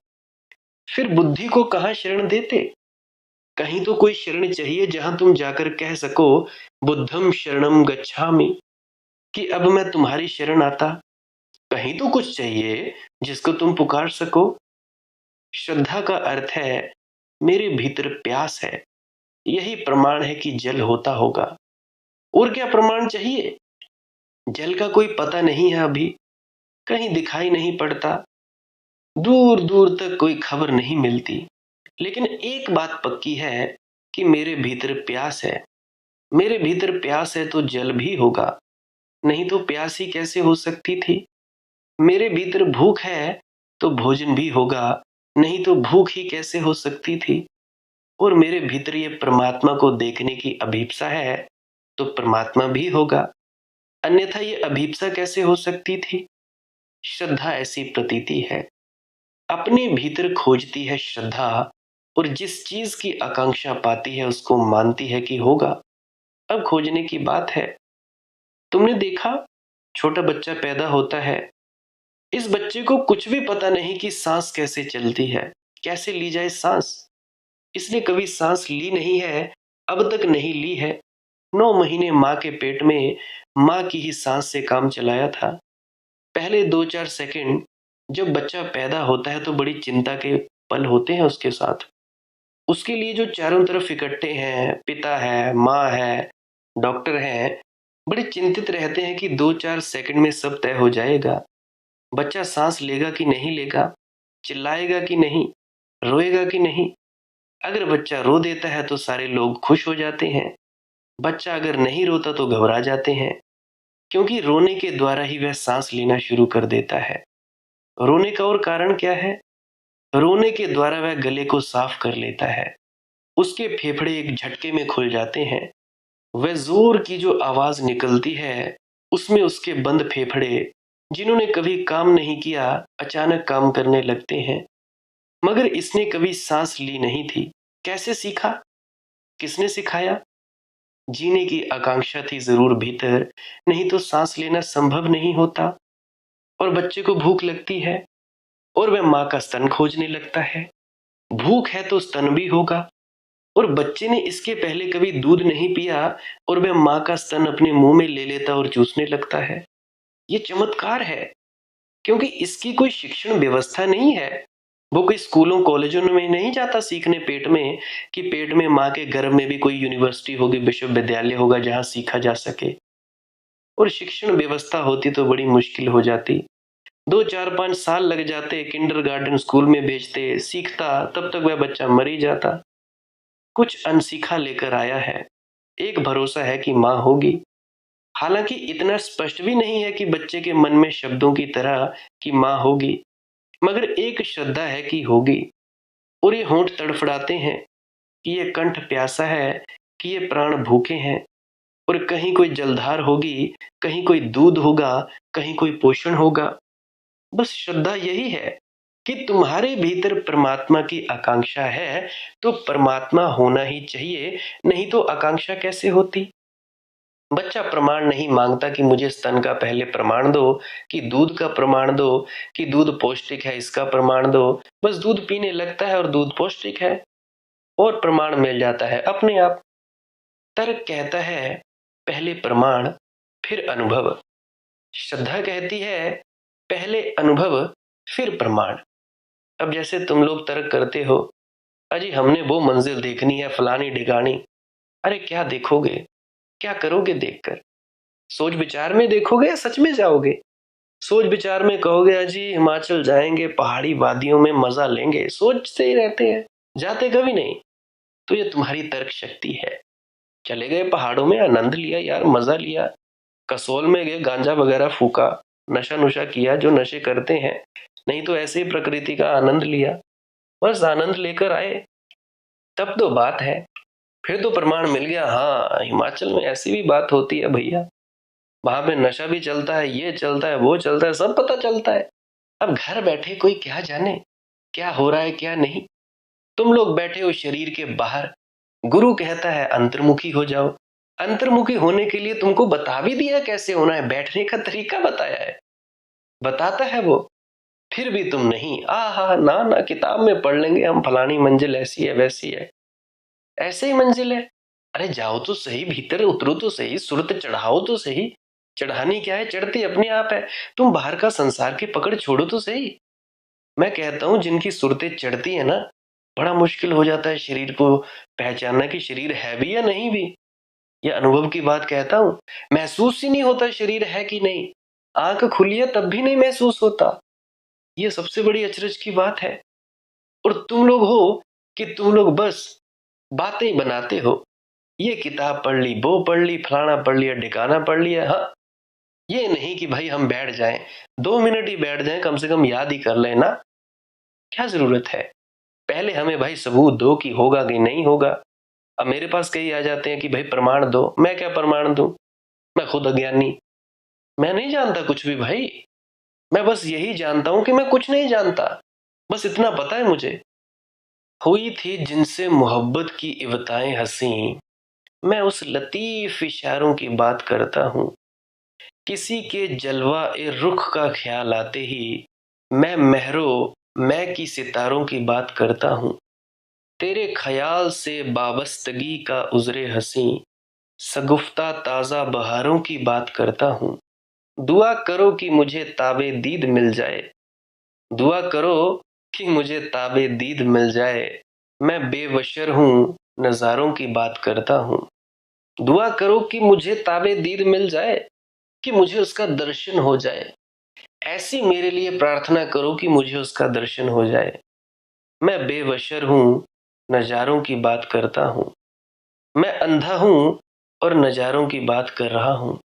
फिर बुद्धि को कहां शरण देते? कहीं तो कोई शरण चाहिए जहां तुम जाकर कह सको बुद्धम शरणम गच्छामि, कि अब मैं तुम्हारी शरण आता। कहीं तो कुछ चाहिए जिसको तुम पुकार सको। श्रद्धा का अर्थ है मेरे भीतर प्यास है, यही प्रमाण है कि जल होता होगा। और क्या प्रमाण चाहिए? जल का कोई पता नहीं है अभी, कहीं दिखाई नहीं पड़ता, दूर दूर तक कोई खबर नहीं मिलती। लेकिन एक बात पक्की है कि मेरे भीतर प्यास है। मेरे भीतर प्यास है तो जल भी होगा, नहीं तो प्यास ही कैसे हो सकती थी। मेरे भीतर भूख है तो भोजन भी होगा, नहीं तो भूख ही कैसे हो सकती थी। और मेरे भीतर ये परमात्मा को देखने की अभीप्सा है तो परमात्मा भी होगा, अन्यथा ये अभीप्सा कैसे हो सकती थी। श्रद्धा ऐसी प्रतीति है, अपने भीतर खोजती है श्रद्धा, और जिस चीज की आकांक्षा पाती है उसको मानती है कि होगा। अब खोजने की बात है। तुमने देखा, छोटा बच्चा पैदा होता है, इस बच्चे को कुछ भी पता नहीं कि सांस कैसे चलती है, कैसे ली जाए सांस। इसने कभी सांस ली नहीं है, अब तक नहीं ली है। 9 महीने माँ के पेट में माँ की ही सांस से काम चलाया था। पहले 2-4 सेकंड जब बच्चा पैदा होता है तो बड़ी चिंता के पल होते हैं उसके साथ। उसके लिए जो चारों तरफ इकट्ठे हैं, पिता है, माँ है, डॉक्टर हैं, बड़े चिंतित रहते हैं कि 2-4 सेकंड में सब तय हो जाएगा। बच्चा सांस लेगा कि नहीं लेगा, चिल्लाएगा कि नहीं, रोएगा कि नहीं। अगर बच्चा रो देता है तो सारे लोग खुश हो जाते हैं। बच्चा अगर नहीं रोता तो घबरा जाते हैं, क्योंकि रोने के द्वारा ही वह सांस लेना शुरू कर देता है। रोने का और कारण क्या है? रोने के द्वारा वह गले को साफ कर लेता है। उसके फेफड़े एक झटके में खुल जाते हैं। वह जोर की जो आवाज निकलती है, उसमें उसके बंद फेफड़े, जिन्होंने कभी काम नहीं किया, अचानक काम करने लगते हैं। मगर इसने कभी सांस ली नहीं थी। कैसे सीखा? किसने सिखाया? जीने की आकांक्षा थी जरूर भीतर, नहीं तो सांस लेना संभव नहीं होता। और बच्चे को भूख लगती है और वह माँ का स्तन खोजने लगता है। भूख है तो स्तन भी होगा। और बच्चे ने इसके पहले कभी दूध नहीं पिया और वह माँ का स्तन अपने मुंह में ले लेता और चूसने लगता है। ये चमत्कार है, क्योंकि इसकी कोई शिक्षण व्यवस्था नहीं है। वो कोई स्कूलों कॉलेजों में नहीं जाता सीखने पेट में, कि पेट में माँ के गर्भ में भी कोई यूनिवर्सिटी होगी, विश्वविद्यालय होगा जहां सीखा जा सके। और शिक्षण व्यवस्था होती तो बड़ी मुश्किल हो जाती। 2 4 5 साल लग जाते, किंडरगार्टन स्कूल में भेजते, सीखता, तब तक वह बच्चा मर ही जाता। कुछ अनसीखा लेकर आया है। एक भरोसा है कि माँ होगी। हालांकि इतना स्पष्ट भी नहीं है कि बच्चे के मन में शब्दों की तरह कि माँ होगी, मगर एक श्रद्धा है कि होगी। और ये होंठ तड़फड़ाते हैं कि ये कंठ प्यासा है, कि ये प्राण भूखे हैं। और कहीं कोई जलधार होगी, कहीं कोई दूध होगा, कहीं कोई पोषण होगा। बस श्रद्धा यही है कि तुम्हारे भीतर परमात्मा की आकांक्षा है, तो परमात्मा होना ही चाहिए, नहीं तो आकांक्षा कैसे होती? बच्चा प्रमाण नहीं मांगता कि मुझे स्तन का पहले प्रमाण दो, कि दूध का प्रमाण दो, कि दूध पौष्टिक है इसका प्रमाण दो। बस दूध पीने लगता है और दूध पौष्टिक है, और प्रमाण मिल जाता है अपने आप। तर्क कहता है पहले प्रमाण फिर अनुभव। श्रद्धा कहती है पहले अनुभव फिर प्रमाण। अब जैसे तुम लोग तर्क करते हो, अजी हमने वो मंजिल देखनी है फलानी ढिकानी। अरे क्या देखोगे? क्या करोगे देखकर? सोच विचार में देखोगे या सच में जाओगे? सोच विचार में कहोगे अजी हिमाचल जाएंगे, पहाड़ी वादियों में मजा लेंगे, सोचते ही रहते हैं, जाते कभी नहीं। तो ये तुम्हारी तर्क शक्ति है। चले गए पहाड़ों में, आनंद लिया यार, मजा लिया। कसोल में गए, गांजा वगैरह फूका, नशा नुशा किया जो नशे करते हैं, नहीं तो ऐसे ही प्रकृति का आनंद लिया। बस आनंद लेकर आए, तब तो बात है। फिर तो प्रमाण मिल गया, हाँ हिमाचल में ऐसी भी बात होती है भैया, वहां पे नशा भी चलता है, ये चलता है, वो चलता है, सब पता चलता है। अब घर बैठे कोई क्या जाने क्या हो रहा है क्या नहीं। तुम लोग बैठे हो शरीर के बाहर। गुरु कहता है अंतर्मुखी हो जाओ। अंतर्मुखी होने के लिए तुमको बता भी दिया कैसे होना है, बैठने का तरीका बताया है, बताता है वो। फिर भी तुम नहीं, हा ना ना किताब में पढ़ लेंगे हम, फलानी मंजिल ऐसी है वैसी है। ऐसे ही मंजिल है? अरे जाओ तो सही, भीतर उतरो तो सही, सुरत चढ़ाओ तो सही। चढ़ानी क्या है, चढ़ती अपने आप है। तुम बाहर का संसार की पकड़ छोड़ो तो सही। मैं कहता हूं जिनकी सुरतें चढ़ती है ना, बड़ा मुश्किल हो जाता है शरीर को पहचानना कि शरीर है भी या नहीं भी। ये अनुभव की बात कहता हूं। महसूस ही नहीं होता शरीर है कि नहीं। आंख खुली है तब भी नहीं महसूस होता। ये सबसे बड़ी अचरज की बात है। और तुम लोग हो कि तुम लोग बस बातें ही बनाते हो। ये किताब पढ़ ली, वो पढ़ ली, फलाना पढ़ लिया, ढिकाना पढ़ लिया। हाँ, ये नहीं कि भाई हम बैठ जाएं, 2 मिनट ही बैठ जाएं, कम से कम याद ही कर लेना। क्या जरूरत है? पहले हमें भाई सबूत दो कि होगा कि नहीं होगा। अब मेरे पास कई आ जाते हैं कि भाई प्रमाण दो। मैं क्या प्रमाण दूं? मैं खुद अज्ञानी, मैं नहीं जानता कुछ भी भाई। मैं बस यही जानता हूं कि मैं कुछ नहीं जानता, बस इतना पता है मुझे। हुई थी जिनसे मोहब्बत की इवताएं हंसी, मैं उस लतीफ इशारों की बात करता हूं। किसी के जलवा ए रुख का ख्याल आते ही मैं महरो मैं की सितारों की बात करता हूं। तेरे ख्याल से वाबस्तगी का उज़रे हंसी, सगुफ्ता ताज़ा बहारों की बात करता हूं। दुआ करो कि मुझे ताबे दीद मिल जाए, दुआ करो कि मुझे ताबे दीद मिल जाए। मैं बेबशर हूँ, नज़ारों की बात करता हूँ। दुआ करो कि मुझे ताबे दीद मिल जाए, कि मुझे उसका दर्शन हो जाए। ऐसी मेरे लिए प्रार्थना करो कि मुझे उसका दर्शन हो जाए। मैं बेबशर हूँ, नज़ारों की बात करता हूँ। मैं अंधा हूँ और नज़ारों की बात कर रहा हूँ।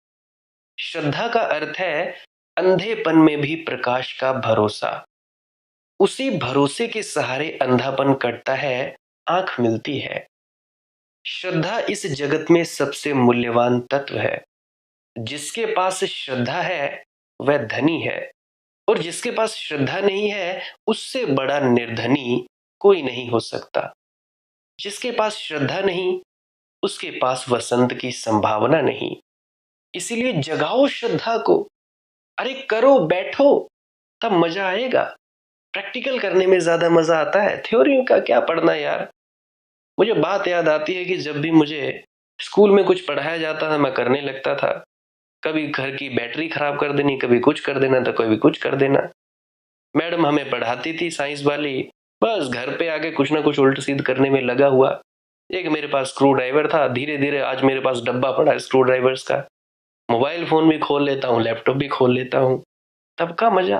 श्रद्धा का अर्थ है अंधेपन में भी प्रकाश का भरोसा। उसी भरोसे के सहारे अंधापन कटता है, आंख मिलती है। श्रद्धा इस जगत में सबसे मूल्यवान तत्व है। जिसके पास श्रद्धा है वह धनी है, और जिसके पास श्रद्धा नहीं है उससे बड़ा निर्धनी कोई नहीं हो सकता। जिसके पास श्रद्धा नहीं उसके पास वसंत की संभावना नहीं। इसीलिए जगाओ श्रद्धा को। अरे करो, बैठो, तब मजा आएगा। प्रैक्टिकल करने में ज्यादा मजा आता है, थ्योरी का क्या पढ़ना यार। मुझे बात याद आती है कि जब भी मुझे स्कूल में कुछ पढ़ाया जाता था मैं करने लगता था। कभी घर की बैटरी खराब कर देनी, कभी कुछ कर देना, तो कभी कुछ कर देना। मैडम हमें पढ़ाती थी साइंस वाली, बस घर पे आके कुछ ना कुछ उल्ट सीध करने में लगा हुआ। एक मेरे पास स्क्रू ड्राइवर था, धीरे धीरे आज मेरे पास डब्बा पड़ा है स्क्रू ड्राइवर्स का। मोबाइल फोन भी खोल लेता हूँ, लैपटॉप भी खोल लेता हूँ। तब का मजा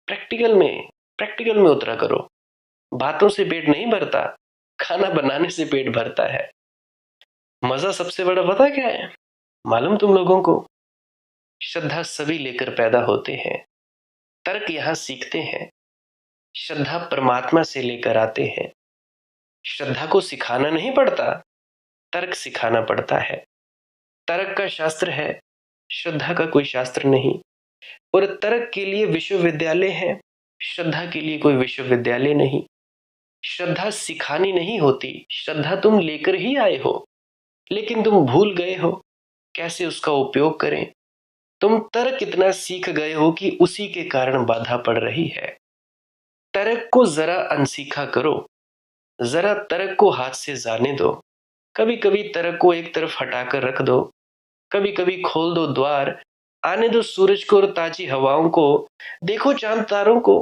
प्रैक्टिकल में उतरा करो। बातों से पेट नहीं भरता, खाना बनाने से पेट भरता है। मजा सबसे बड़ा पता क्या है मालूम तुम लोगों को? श्रद्धा सभी लेकर पैदा होते हैं, तर्क यहाँ सीखते हैं। श्रद्धा परमात्मा से लेकर आते हैं। श्रद्धा को सिखाना नहीं पड़ता, तर्क सिखाना पड़ता है। तर्क का शास्त्र है, श्रद्धा का कोई शास्त्र नहीं। और तर्क के लिए विश्वविद्यालय है, श्रद्धा के लिए कोई विश्वविद्यालय नहीं। श्रद्धा सिखानी नहीं होती, श्रद्धा तुम लेकर ही आए हो, लेकिन तुम भूल गए हो कैसे उसका उपयोग करें। तुम तर्क इतना सीख गए हो कि उसी के कारण बाधा पड़ रही है। तर्क को जरा अनसीखा करो, जरा तर्क को हाथ से जाने दो। कभी कभी तर्क को एक तरफ हटाकर रख दो, कभी कभी खोल दो द्वार, आने दो सूरज को और ताजी हवाओं को, देखो चांद तारों को।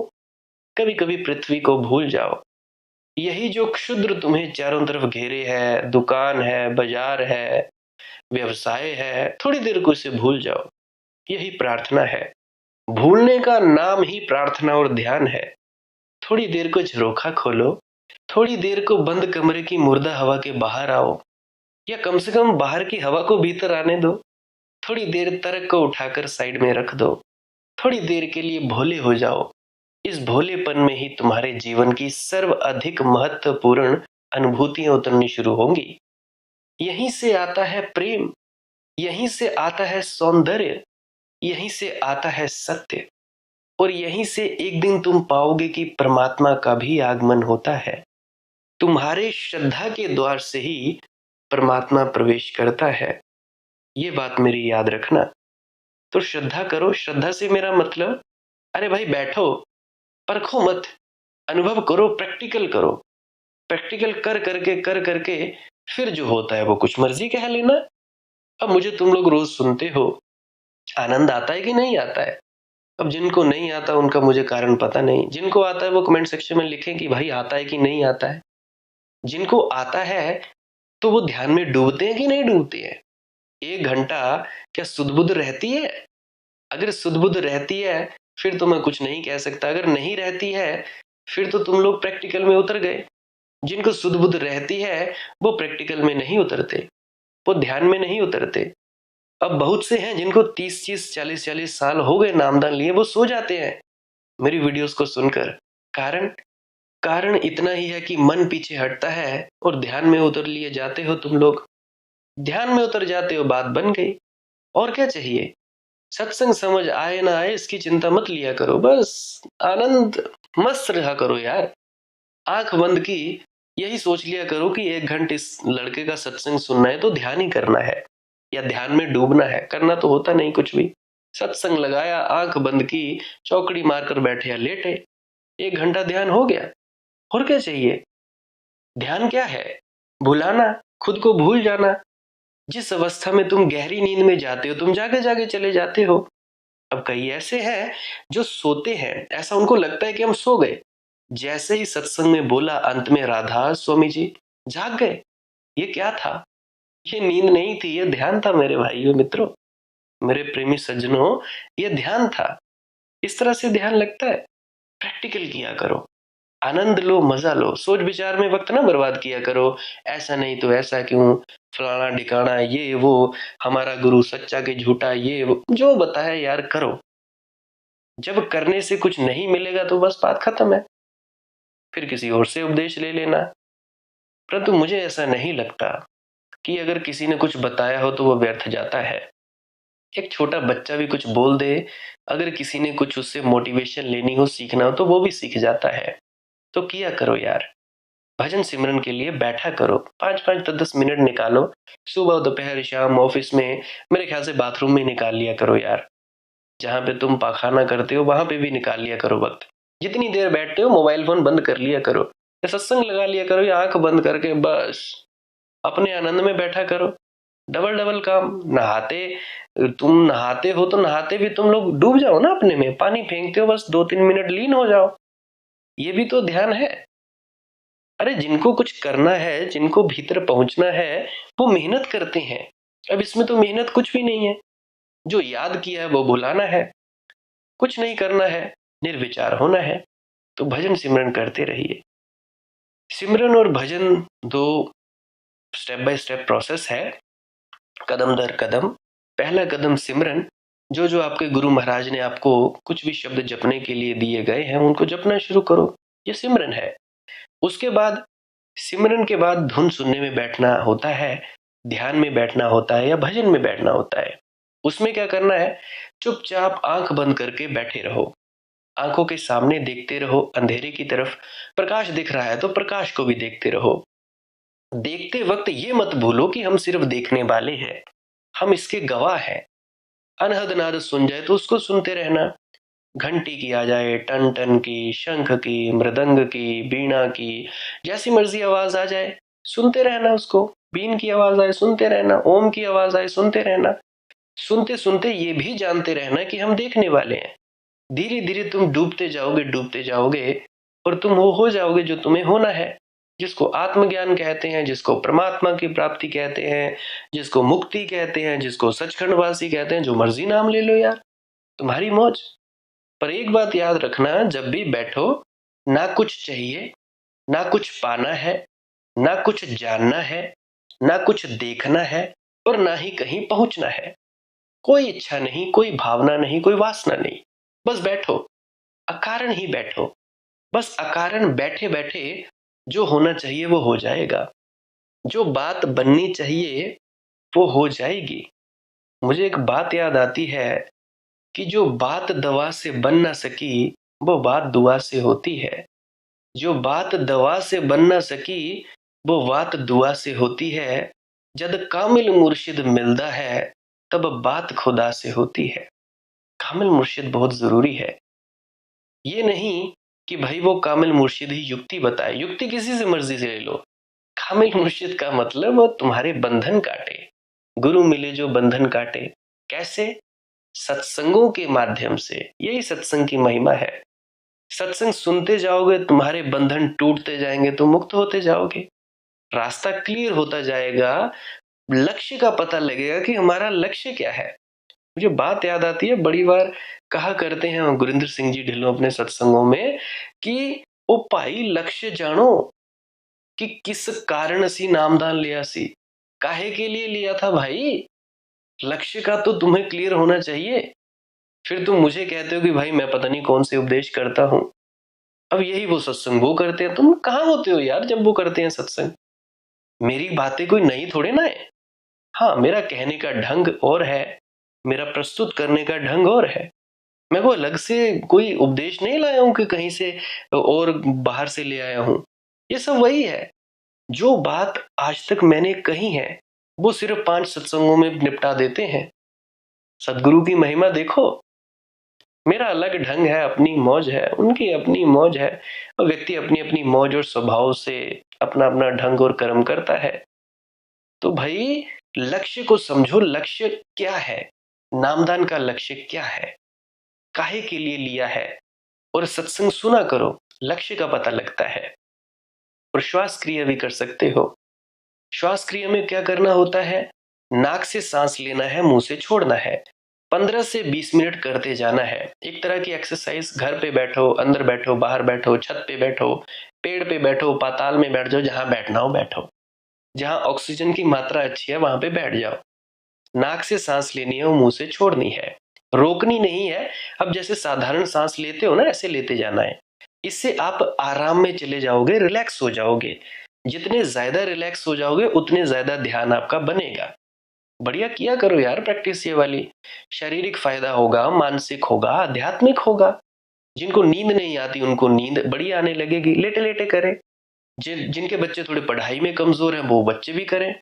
कभी कभी पृथ्वी को भूल जाओ। यही जो क्षुद्र तुम्हें चारों तरफ घेरे है, दुकान है, बाजार है, व्यवसाय है, थोड़ी देर को इसे भूल जाओ। यही प्रार्थना है। भूलने का नाम ही प्रार्थना और ध्यान है। थोड़ी देर को झरोखा खोलो, थोड़ी देर को बंद कमरे की मुर्दा हवा के बाहर आओ, या कम से कम बाहर की हवा को भीतर आने दो। थोड़ी देर तर्क को उठाकर साइड में रख दो, थोड़ी देर के लिए भोले हो जाओ। इस भोलेपन में ही तुम्हारे जीवन की सर्व अधिक महत्वपूर्ण अनुभूतियां उतरनी शुरू होंगी। यहीं से आता है प्रेम, यहीं से आता है सौंदर्य, यहीं से आता है सत्य, और यहीं से एक दिन तुम पाओगे कि परमात्मा का भी आगमन होता है। तुम्हारे श्रद्धा के द्वार से ही परमात्मा प्रवेश करता है। ये बात मेरी याद रखना। तो श्रद्धा करो। श्रद्धा से मेरा मतलब, अरे भाई बैठो, परखो मत, अनुभव करो, प्रैक्टिकल करो। प्रैक्टिकल कर करके फिर जो होता है वो कुछ मर्जी कह लेना। अब मुझे तुम लोग रोज सुनते हो, आनंद आता है कि नहीं आता है? अब जिनको नहीं आता उनका मुझे कारण पता नहीं। जिनको आता है वो कमेंट सेक्शन में लिखें कि भाई आता है कि नहीं आता है। जिनको आता है तो वो ध्यान में डूबते हैं कि नहीं डूबते हैं? 1 घंटा क्या सुध बुध रहती है? अगर सुध बुध रहती है फिर तो मैं कुछ नहीं कह सकता। अगर नहीं रहती है फिर तो तुम लोग प्रैक्टिकल में उतर गए। जिनको सुध बुध रहती है वो प्रैक्टिकल में नहीं उतरते, वो ध्यान में नहीं उतरते। अब बहुत से हैं जिनको 30-30, 40-40 साल हो गए नामदान लिए, वो सो जाते हैं मेरी वीडियोस को सुनकर। कारण कारण इतना ही है कि मन पीछे हटता है और ध्यान में उतर लिए जाते हो तुम लोग। ध्यान में उतर जाते हो, बात बन गई। और क्या चाहिए? सत्संग समझ आए ना आए इसकी चिंता मत लिया करो, बस आनंद मस्त रहा करो यार। आंख बंद की, यही सोच लिया करो कि 1 घंटे इस लड़के का सत्संग सुनना है तो ध्यान ही करना है, या ध्यान में डूबना है। करना तो होता नहीं कुछ भी। सत्संग लगाया, आंख बंद की, चौकड़ी मारकर बैठे या लेटे, 1 घंटा ध्यान हो गया। और क्या चाहिए? ध्यान क्या है? भुलाना, खुद को भूल जाना। जिस अवस्था में तुम गहरी नींद में जाते हो तुम जागे जागे चले जाते हो। अब कई ऐसे हैं जो सोते हैं, ऐसा उनको लगता है कि हम सो गए। जैसे ही सत्संग में बोला अंत में राधा स्वामी जी, जाग गए। ये क्या था? ये नींद नहीं थी, ये ध्यान था मेरे भाइयों मित्रों, मेरे प्रेमी सज्जनों, ये ध्यान था। इस तरह से ध्यान लगता है। प्रैक्टिकल किया करो, आनंद लो, मजा लो, सोच विचार में वक्त ना बर्बाद किया करो। ऐसा नहीं तो ऐसा क्यों, फलाना ढिकाना, ये वो, हमारा गुरु सच्चा के झूठा, ये वो जो बताया यार करो। जब करने से कुछ नहीं मिलेगा तो बस बात खत्म है, फिर किसी और से उपदेश ले लेना। परंतु मुझे ऐसा नहीं लगता कि अगर किसी ने कुछ बताया हो तो वो व्यर्थ जाता है। एक छोटा बच्चा भी कुछ बोल दे, अगर किसी ने कुछ उससे मोटिवेशन लेनी हो, सीखना हो, तो वो भी सीख जाता है। तो किया करो यार, भजन सिमरन के लिए बैठा करो, 5-5 10 मिनट निकालो, सुबह दोपहर शाम ऑफिस में, मेरे ख्याल से बाथरूम में निकाल लिया करो यार, जहां पे तुम पाखाना करते हो वहां पे भी निकाल लिया करो वक्त। जितनी देर बैठते हो मोबाइल फोन बंद कर लिया करो, या सत्संग लगा लिया करो, या आंख बंद करके बस अपने आनंद में बैठा करो। डबल डबल काम। नहाते, तुम नहाते हो तो नहाते भी तुम लोग डूब जाओ ना अपने में, पानी फेंकते हो बस 2-3 मिनट लीन हो जाओ, ये भी तो ध्यान है। अरे जिनको कुछ करना है, जिनको भीतर पहुंचना है, वो मेहनत करते हैं। अब इसमें तो मेहनत कुछ भी नहीं है, जो याद किया है वो भुलाना है, कुछ नहीं करना है, निर्विचार होना है। तो भजन सिमरन करते रहिए। सिमरन और भजन दो स्टेप बाय स्टेप प्रोसेस है, कदम दर कदम। पहला कदम सिमरन, जो जो आपके गुरु महाराज ने आपको कुछ भी शब्द जपने के लिए दिए गए हैं उनको जपना शुरू करो, ये सिमरन है। उसके बाद, सिमरन के बाद धुन सुनने में बैठना होता है, ध्यान में बैठना होता है, या भजन में बैठना होता है। उसमें क्या करना है, चुपचाप आंख बंद करके बैठे रहो, आंखों के सामने देखते रहो अंधेरे की तरफ। प्रकाश दिख रहा है तो प्रकाश को भी देखते रहो। देखते वक्त ये मत भूलो कि हम सिर्फ देखने वाले हैं, हम इसके गवाह हैं। अनहद नाद सुन जाए तो उसको सुनते रहना, घंटी की आ जाए, टन टन की, शंख की, मृदंग की, बीणा की, जैसी मर्जी आवाज आ जाए सुनते रहना उसको। बीन की आवाज आए सुनते रहना, ओम की आवाज आए सुनते रहना। सुनते सुनते ये भी जानते रहना कि हम देखने वाले हैं। धीरे धीरे तुम डूबते जाओगे, डूबते जाओगे, और तुम वो हो जाओगे जो तुम्हें होना है, जिसको आत्मज्ञान कहते हैं, जिसको परमात्मा की प्राप्ति कहते हैं, जिसको मुक्ति कहते हैं, जिसको सचखंडवासी कहते हैं। जो मर्जी नाम ले लो यार, तुम्हारी मौज। पर एक बात याद रखना, जब भी बैठो, ना कुछ चाहिए, ना कुछ पाना है, ना कुछ जानना है, ना कुछ देखना है, और ना ही कहीं पहुंचना है। कोई इच्छा नहीं, कोई भावना नहीं, कोई वासना नहीं, बस बैठो, अकारण ही बैठो। बस अकारण बैठे बैठे जो होना चाहिए वो हो जाएगा, जो बात बननी चाहिए वो हो जाएगी। मुझे एक बात याद आती है कि जो बात दवा से बन ना सकी वो बात दुआ से होती है। जो बात दवा से बन ना सकी वो बात दुआ से होती है। जद कामिल मुर्शिद मिलता है तब बात खुदा से होती है। कामिल मुर्शिद बहुत जरूरी है। ये नहीं कि भाई वो कामिल मुर्शिद ही युक्ति बताए, युक्ति किसी से मर्जी से ले लो। कामिल मुर्शिद का मतलब वो तुम्हारे बंधन काटे, गुरु मिले जो बंधन काटे। कैसे? सत्संगों के माध्यम से। यही सत्संग की महिमा है। सत्संग सुनते जाओगे, तुम्हारे बंधन टूटते जाएंगे, तुम मुक्त होते जाओगे, रास्ता क्लियर होता जाएगा, लक्ष्य का पता लगेगा कि हमारा लक्ष्य क्या है। मुझे बात याद आती है, बड़ी बार कहा करते हैं गुरिंदर सिंह जी ढिल्लों अपने सत्संगों में कि ओ भाई लक्ष्य जानो कि किस कारण असी नामदान लिया सी, काहे के लिए लिया था भाई। लक्ष्य का तो तुम्हें क्लियर होना चाहिए। फिर तुम मुझे कहते हो कि भाई मैं पता नहीं कौन से उपदेश करता हूं। अब यही वो सत्संग वो करते हैं, तुम कहाँ होते हो यार जब वो करते हैं सत्संग। मेरी बातें कोई नई थोड़े ना है। हाँ, मेरा कहने का ढंग और है, मेरा प्रस्तुत करने का ढंग और है। मैं को अलग से कोई उपदेश नहीं लाया हूं कि कहीं से और बाहर से ले आया हूं। ये सब वही है जो बात आज तक मैंने कही है, वो सिर्फ 5 सत्संगों में निपटा देते हैं। सदगुरु की महिमा देखो। मेरा अलग ढंग है, अपनी मौज है, उनकी अपनी मौज है, और व्यक्ति अपनी अपनी मौज और स्वभाव से अपना अपना ढंग और कर्म करता है। तो भाई लक्ष्य को समझो, लक्ष्य क्या है, नामदान का लक्ष्य क्या है, काहे के लिए लिया है। और सत्संग सुना करो, लक्ष्य का पता लगता है। और श्वास क्रिया भी कर सकते हो। श्वास क्रिया में क्या करना होता है? नाक से सांस लेना है, मुंह से छोड़ना है। 15 से 20 मिनट करते जाना है। एक तरह की एक्सरसाइज। घर पे बैठो, अंदर बैठो, बाहर बैठो, छत पे बैठो, पेड़ पे बैठो, पाताल में बैठ जाओ, जहां बैठना हो बैठो। जहां ऑक्सीजन की मात्रा अच्छी है वहां पे बैठ जाओ। नाक से सांस लेनी है और मुंह से छोड़नी है, रोकनी नहीं है। अब जैसे साधारण सांस लेते हो ना, ऐसे लेते जाना है। इससे आप आराम में चले जाओगे, रिलैक्स हो जाओगे। जितने ज्यादा रिलैक्स हो जाओगे उतने ज्यादा ध्यान आपका बनेगा। बढ़िया किया करो यार प्रैक्टिस ये वाली। शारीरिक फायदा होगा, मानसिक होगा, आध्यात्मिक होगा। जिनको नींद नहीं आती उनको नींद बड़ी आने लगेगी। लेटे लेटे करें। जिनके बच्चे थोड़े पढ़ाई में कमजोर हैं वो बच्चे भी करें,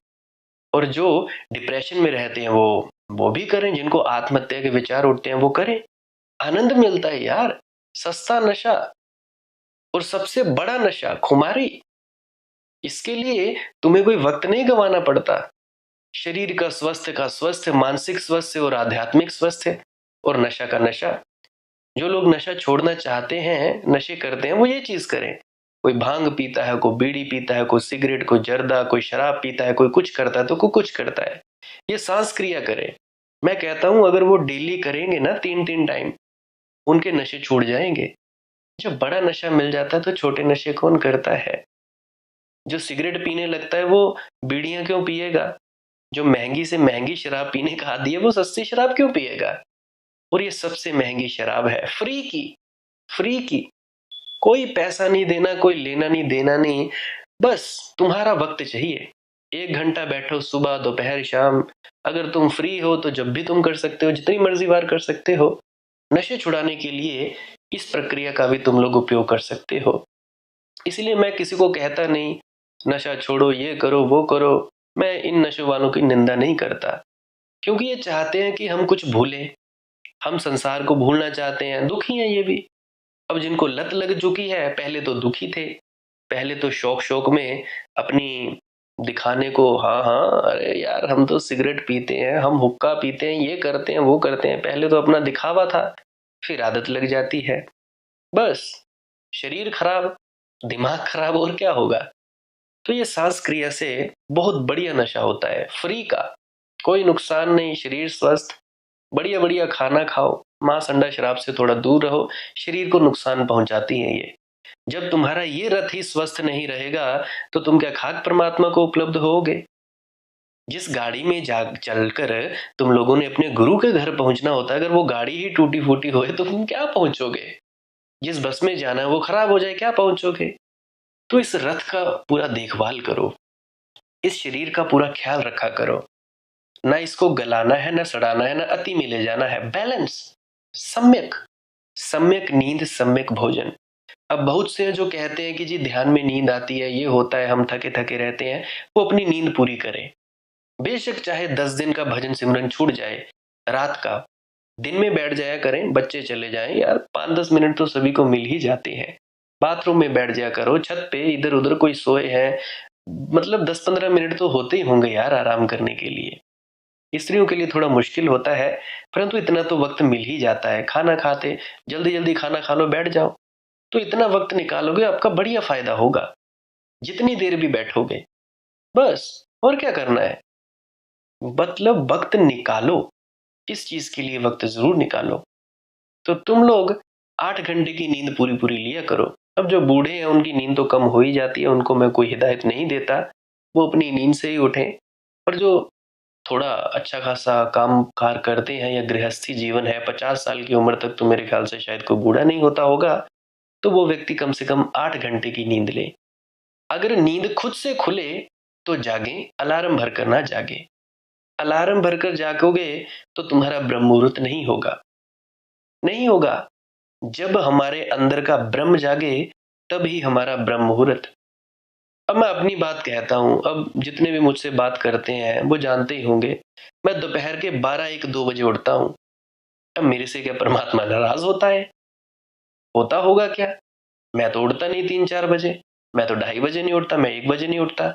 और जो डिप्रेशन में रहते हैं वो भी करें। जिनको आत्महत्या के विचार उठते हैं वो करें। आनंद मिलता है यार। सस्ता नशा और सबसे बड़ा नशा खुमारी। इसके लिए तुम्हें कोई वक्त नहीं गंवाना पड़ता। शरीर का स्वस्थ, मानसिक स्वस्थ और आध्यात्मिक स्वस्थ है, और नशा का नशा। जो लोग नशा छोड़ना चाहते हैं, नशे करते हैं, वो ये चीज करें। कोई भांग पीता है, कोई बीड़ी पीता है, कोई सिगरेट, कोई जर्दा, कोई शराब पीता है, कोई कुछ करता है तो कोई कुछ करता है। ये सांस क्रिया करें। मैं कहता हूं अगर वो डेली करेंगे ना 3-3 टाइम, उनके नशे छूट जाएंगे। जब बड़ा नशा मिल जाता है तो छोटे नशे कौन करता है? जो सिगरेट पीने लगता है वो बीड़ियां क्यों पिएगा? जो महंगी से महंगी शराब पीने का आदी है वो सस्ती शराब क्यों पिएगा? और ये सबसे महंगी शराब है, फ्री की। फ्री की। कोई पैसा नहीं देना, कोई लेना नहीं देना नहीं। बस तुम्हारा वक्त चाहिए। 1 घंटा बैठो, सुबह, दोपहर, शाम। अगर तुम फ्री हो तो जब भी तुम कर सकते हो, जितनी मर्जी बार कर सकते हो। नशे छुड़ाने के लिए इस प्रक्रिया का भी तुम लोग उपयोग कर सकते हो। इसलिए मैं किसी को कहता नहीं नशा छोड़ो, ये करो, वो करो। मैं इन नशे वालों की निंदा नहीं करता, क्योंकि ये चाहते हैं कि हम कुछ भूलें। हम संसार को भूलना चाहते हैं, दुखी हैं ये भी। अब जिनको लत लग चुकी है, पहले तो दुखी थे। पहले तो शौक शौक में अपनी दिखाने को, हाँ हाँ, अरे यार हम तो सिगरेट पीते हैं, हम हुक्का पीते हैं, ये करते हैं, वो करते हैं। पहले तो अपना दिखावा था, फिर आदत लग जाती है। बस शरीर खराब, दिमाग खराब, और क्या होगा? तो ये सांस क्रिया से बहुत बढ़िया नशा होता है, फ्री का। कोई नुकसान नहीं, शरीर स्वस्थ। बढ़िया बढ़िया खाना खाओ, मांस अंडा शराब से थोड़ा दूर रहो। शरीर को नुकसान पहुंचाती है ये। जब तुम्हारा ये रथ ही स्वस्थ नहीं रहेगा तो तुम क्या खाक परमात्मा को उपलब्ध होगे? जिस गाड़ी में जा चलकर तुम लोगों ने अपने गुरु के घर पहुंचना होता है, अगर वो गाड़ी ही टूटी फूटी होए तो तुम क्या पहुंचोगे? जिस बस में जाना है वो खराब हो जाए, क्या पहुंचोगे? तो इस रथ का पूरा देखभाल करो। इस शरीर का पूरा ख्याल रखा करो। ना इसको गलाना है, ना सड़ाना है, ना अति में ले जाना है। बैलेंस, सम्यक। सम्यक नींद, सम्यक भोजन। अब बहुत से हैं जो कहते हैं कि जी ध्यान में नींद आती है, ये होता है, हम थके थके रहते हैं। वो अपनी नींद पूरी करें। बेशक चाहे 10 दिन का भजन सिमरन छूट जाए, रात का, दिन में बैठ जाया करें। बच्चे चले जाएं यार, 5-10 मिनट तो सभी को मिल ही जाते हैं। बाथरूम में बैठ जाया करो, छत पे, इधर उधर कोई सोए है, मतलब 10-15 मिनट तो होते ही होंगे यार आराम करने के लिए। स्त्रियों के लिए थोड़ा मुश्किल होता है, परंतु इतना तो वक्त मिल ही जाता है। खाना खाते जल्दी जल्दी खाना खा लो, बैठ जाओ। तो इतना वक्त निकालोगे, आपका बढ़िया फायदा होगा, जितनी देर भी बैठोगे। बस, और क्या करना है? मतलब वक्त निकालो। इस चीज के लिए वक्त जरूर निकालो। तो तुम लोग 8 घंटे की नींद पूरी पूरी लिया करो। अब जो बूढ़े हैं उनकी नींद तो कम हो ही जाती है, उनको मैं कोई हिदायत नहीं देता, वो अपनी नींद से ही उठें। पर जो थोड़ा अच्छा खासा काम कार करते हैं, या गृहस्थी जीवन है, 50 साल की उम्र तक तो मेरे ख्याल से शायद कोई बूढ़ा नहीं होता होगा, तो वो व्यक्ति कम से कम 8 घंटे की नींद ले। अगर नींद खुद से खुले तो जागे, अलार्म भरकर ना जागे। अलार्म भरकर जागोगे तो तुम्हारा ब्रह्म मुहूर्त नहीं होगा। नहीं होगा। जब हमारे अंदर का ब्रह्म जागे तब ही हमारा ब्रह्म मुहूर्त। अब मैं अपनी बात कहता हूं, अब जितने भी मुझसे बात करते हैं वो जानते ही होंगे, मैं दोपहर के 12-1-2 बजे उठता हूं। अब मेरे से क्या परमात्मा नाराज होता है? होता होगा क्या? मैं तो उठता नहीं 3-4 बजे। मैं तो 2:30 बजे नहीं उठता, मैं 1 बजे नहीं उठता।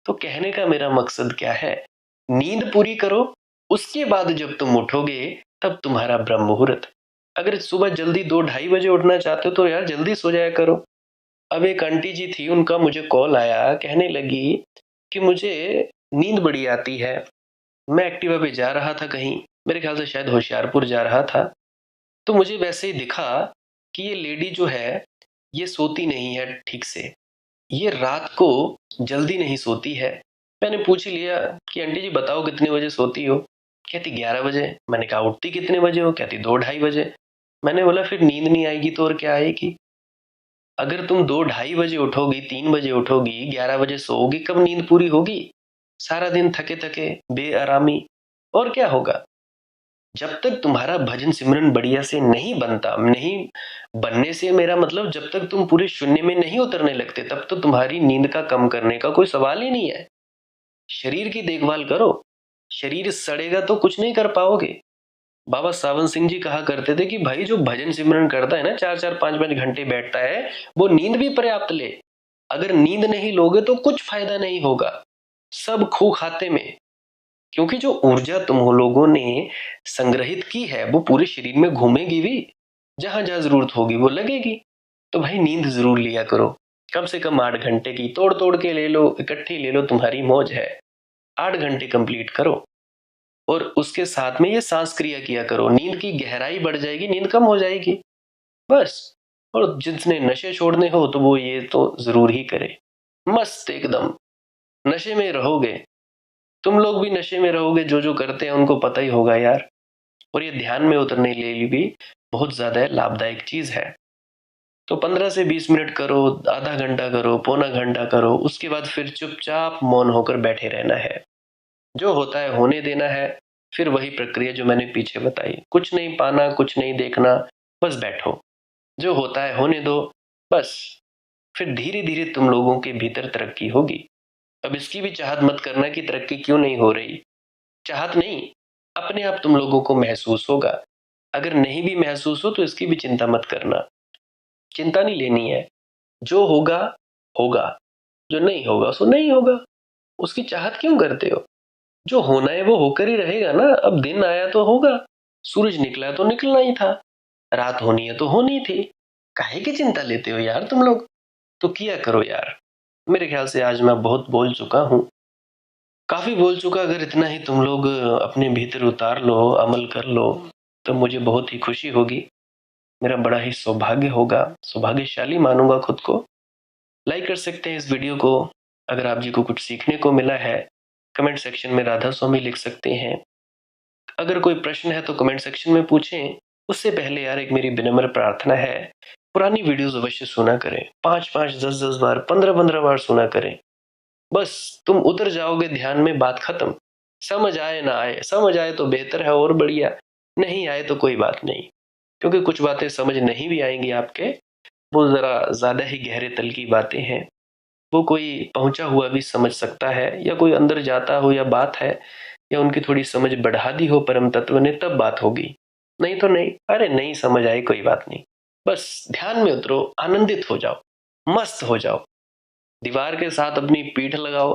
तो कहने का मेरा मकसद क्या है? नींद पूरी करो, उसके बाद जब तुम उठोगे तब तुम्हारा ब्रह्म मुहूर्त। अगर सुबह जल्दी 2-2:30 बजे उठना चाहते हो तो यार जल्दी सो जाया करो। अब एक आंटी जी थी, उनका मुझे कॉल आया, कहने लगी कि मुझे नींद बड़ी आती है। मैं एक्टिवा पे जा रहा था कहीं, मेरे ख्याल से शायद होशियारपुर जा रहा था, तो मुझे वैसे ही दिखा कि ये लेडी जो है, ये सोती नहीं है ठीक से। ये रात को जल्दी नहीं सोती है। मैंने पूछ ही लिया कि आंटी जी बताओ कितने बजे सोती हो? कहती 11 बजे। मैंने कहा उठती कितने बजे हो? कहती 2 ढाई बजे। मैंने बोला फिर नींद नहीं आएगी तो और क्या आएगी? अगर तुम 2 ढाई बजे उठोगी, 3 बजे उठोगी, 11 बजे सोओगी, कब नींद पूरी होगी? सारा दिन थके थके बेआरामी, और क्या होगा? जब तक तुम्हारा भजन सिमरन बढ़िया से नहीं बनता, नहीं बनने से मेरा मतलब जब तक तुम पूरे शून्य में नहीं उतरने लगते, तब तो तुम्हारी नींद का कम करने का कोई सवाल ही नहीं है। शरीर की देखभाल करो। शरीर सड़ेगा तो कुछ नहीं कर पाओगे। बाबा सावन सिंह जी कहा करते थे कि भाई जो भजन सिमरन करता है ना, 4-4 5-5 घंटे बैठता है, वो नींद भी पर्याप्त ले। अगर नींद नहीं लोगे तो कुछ फायदा नहीं होगा, सब खू खाते में। क्योंकि जो ऊर्जा तुम लोगों ने संग्रहित की है वो पूरे शरीर में घूमेगी भी, जहां जहां जरूरत होगी वो लगेगी। तो भाई नींद जरूर लिया करो, कम से कम 8 घंटे की, तोड़ तोड़ के ले लो, इकट्ठी ले लो, तुम्हारी मौज है। 8 घंटे कंप्लीट करो, और उसके साथ में ये सांस क्रिया किया करो। नींद की गहराई बढ़ जाएगी, नींद कम हो जाएगी, बस। और जिसने नशे छोड़ने हो तो वो ये तो जरूर ही करे। मस्त एकदम नशे में रहोगे। तुम लोग भी नशे में रहोगे, जो जो करते हैं उनको पता ही होगा यार। और ये ध्यान में उतरने के लिए भी बहुत ज्यादा लाभदायक चीज है। तो 15 से 20 मिनट करो, आधा घंटा करो, पौना घंटा करो, उसके बाद फिर चुपचाप मौन होकर बैठे रहना है। जो होता है होने देना है। फिर वही प्रक्रिया जो मैंने पीछे बताई, कुछ नहीं पाना, कुछ नहीं देखना, बस बैठो, जो होता है होने दो, बस। फिर धीरे धीरे तुम लोगों के भीतर तरक्की होगी। अब इसकी भी चाहत मत करना कि तरक्की क्यों नहीं हो रही। चाहत नहीं, अपने आप तुम लोगों को महसूस होगा। अगर नहीं भी महसूस हो तो इसकी भी चिंता मत करना, चिंता नहीं लेनी है। जो होगा होगा, जो नहीं होगा सो नहीं होगा। उसकी चाहत क्यों करते हो? जो होना है वो होकर ही रहेगा ना। अब दिन आया तो होगा, सूरज निकला तो निकलना ही था, रात होनी है तो होनी थी। काहे की चिंता लेते हो यार तुम लोग? तो किया करो यार। मेरे ख्याल से आज मैं बहुत बोल चुका हूँ, काफी बोल चुका। अगर इतना ही तुम लोग अपने भीतर उतार लो, अमल कर लो, तो मुझे बहुत ही खुशी होगी। मेरा बड़ा ही सौभाग्य होगा, सौभाग्यशाली मानूंगा खुद को। लाइक कर सकते हैं इस वीडियो को। अगर आप जी को कुछ सीखने को मिला है, कमेंट सेक्शन में राधा स्वामी लिख सकते हैं। अगर कोई प्रश्न है तो कमेंट सेक्शन में पूछें। उससे पहले यार एक मेरी विनम्र प्रार्थना है, पुरानी वीडियोस अवश्य सुना करें। 5-5 10-10 बार, 15-15 बार सुना करें। बस तुम उतर जाओगे ध्यान में, बात खत्म। समझ आए ना आए, समझ आए तो बेहतर है और बढ़िया, नहीं आए तो कोई बात नहीं। क्योंकि कुछ बातें समझ नहीं भी आएंगी आपके, वो जरा ज्यादा ही गहरे तल की बातें हैं। वो कोई पहुंचा हुआ भी समझ सकता है, या कोई अंदर जाता हो, या बात है, या उनकी थोड़ी समझ बढ़ा दी हो परम तत्व ने, तब बात होगी। नहीं तो नहीं। अरे नहीं समझ आई कोई बात नहीं, बस ध्यान में उतरो, आनंदित हो जाओ, मस्त हो जाओ। दीवार के साथ अपनी पीठ लगाओ,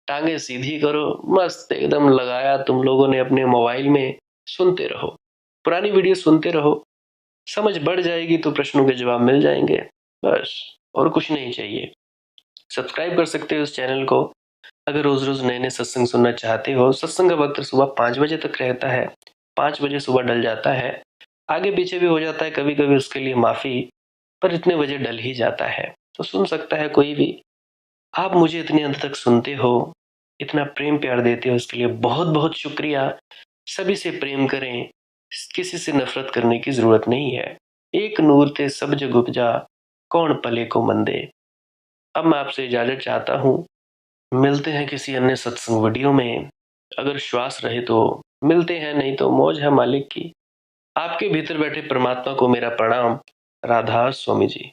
टांगे सीधी करो, मस्त एकदम लगाया तुम लोगों ने अपने मोबाइल में। सुनते रहो, पुरानी वीडियो सुनते रहो। समझ बढ़ जाएगी तो प्रश्नों के जवाब मिल जाएंगे, बस। और कुछ नहीं चाहिए। सब्सक्राइब कर सकते हो इस चैनल को। अगर रोज रोज नए नए सत्संग सुनना चाहते हो, सत्संग का वक्त सुबह 5 बजे तक रहता है। 5 बजे सुबह डल जाता है, आगे पीछे भी हो जाता है कभी कभी, उसके लिए माफी, पर इतने बजे डल ही जाता है, तो सुन सकता है कोई भी। आप मुझे इतने अंत तक सुनते हो, इतना प्रेम प्यार देते हो, इसके लिए बहुत बहुत शुक्रिया। सभी से प्रेम करें, किसी से नफरत करने की जरूरत नहीं है। एक नूर ते सब जग उपजा, कौन पले को मंदे। अब मैं आपसे इजाजत चाहता हूँ। मिलते हैं किसी अन्य सत्संग वीडियो में। अगर श्वास रहे तो मिलते हैं, नहीं तो मौज है मालिक की। आपके भीतर बैठे परमात्मा को मेरा प्रणाम। राधा स्वामी जी।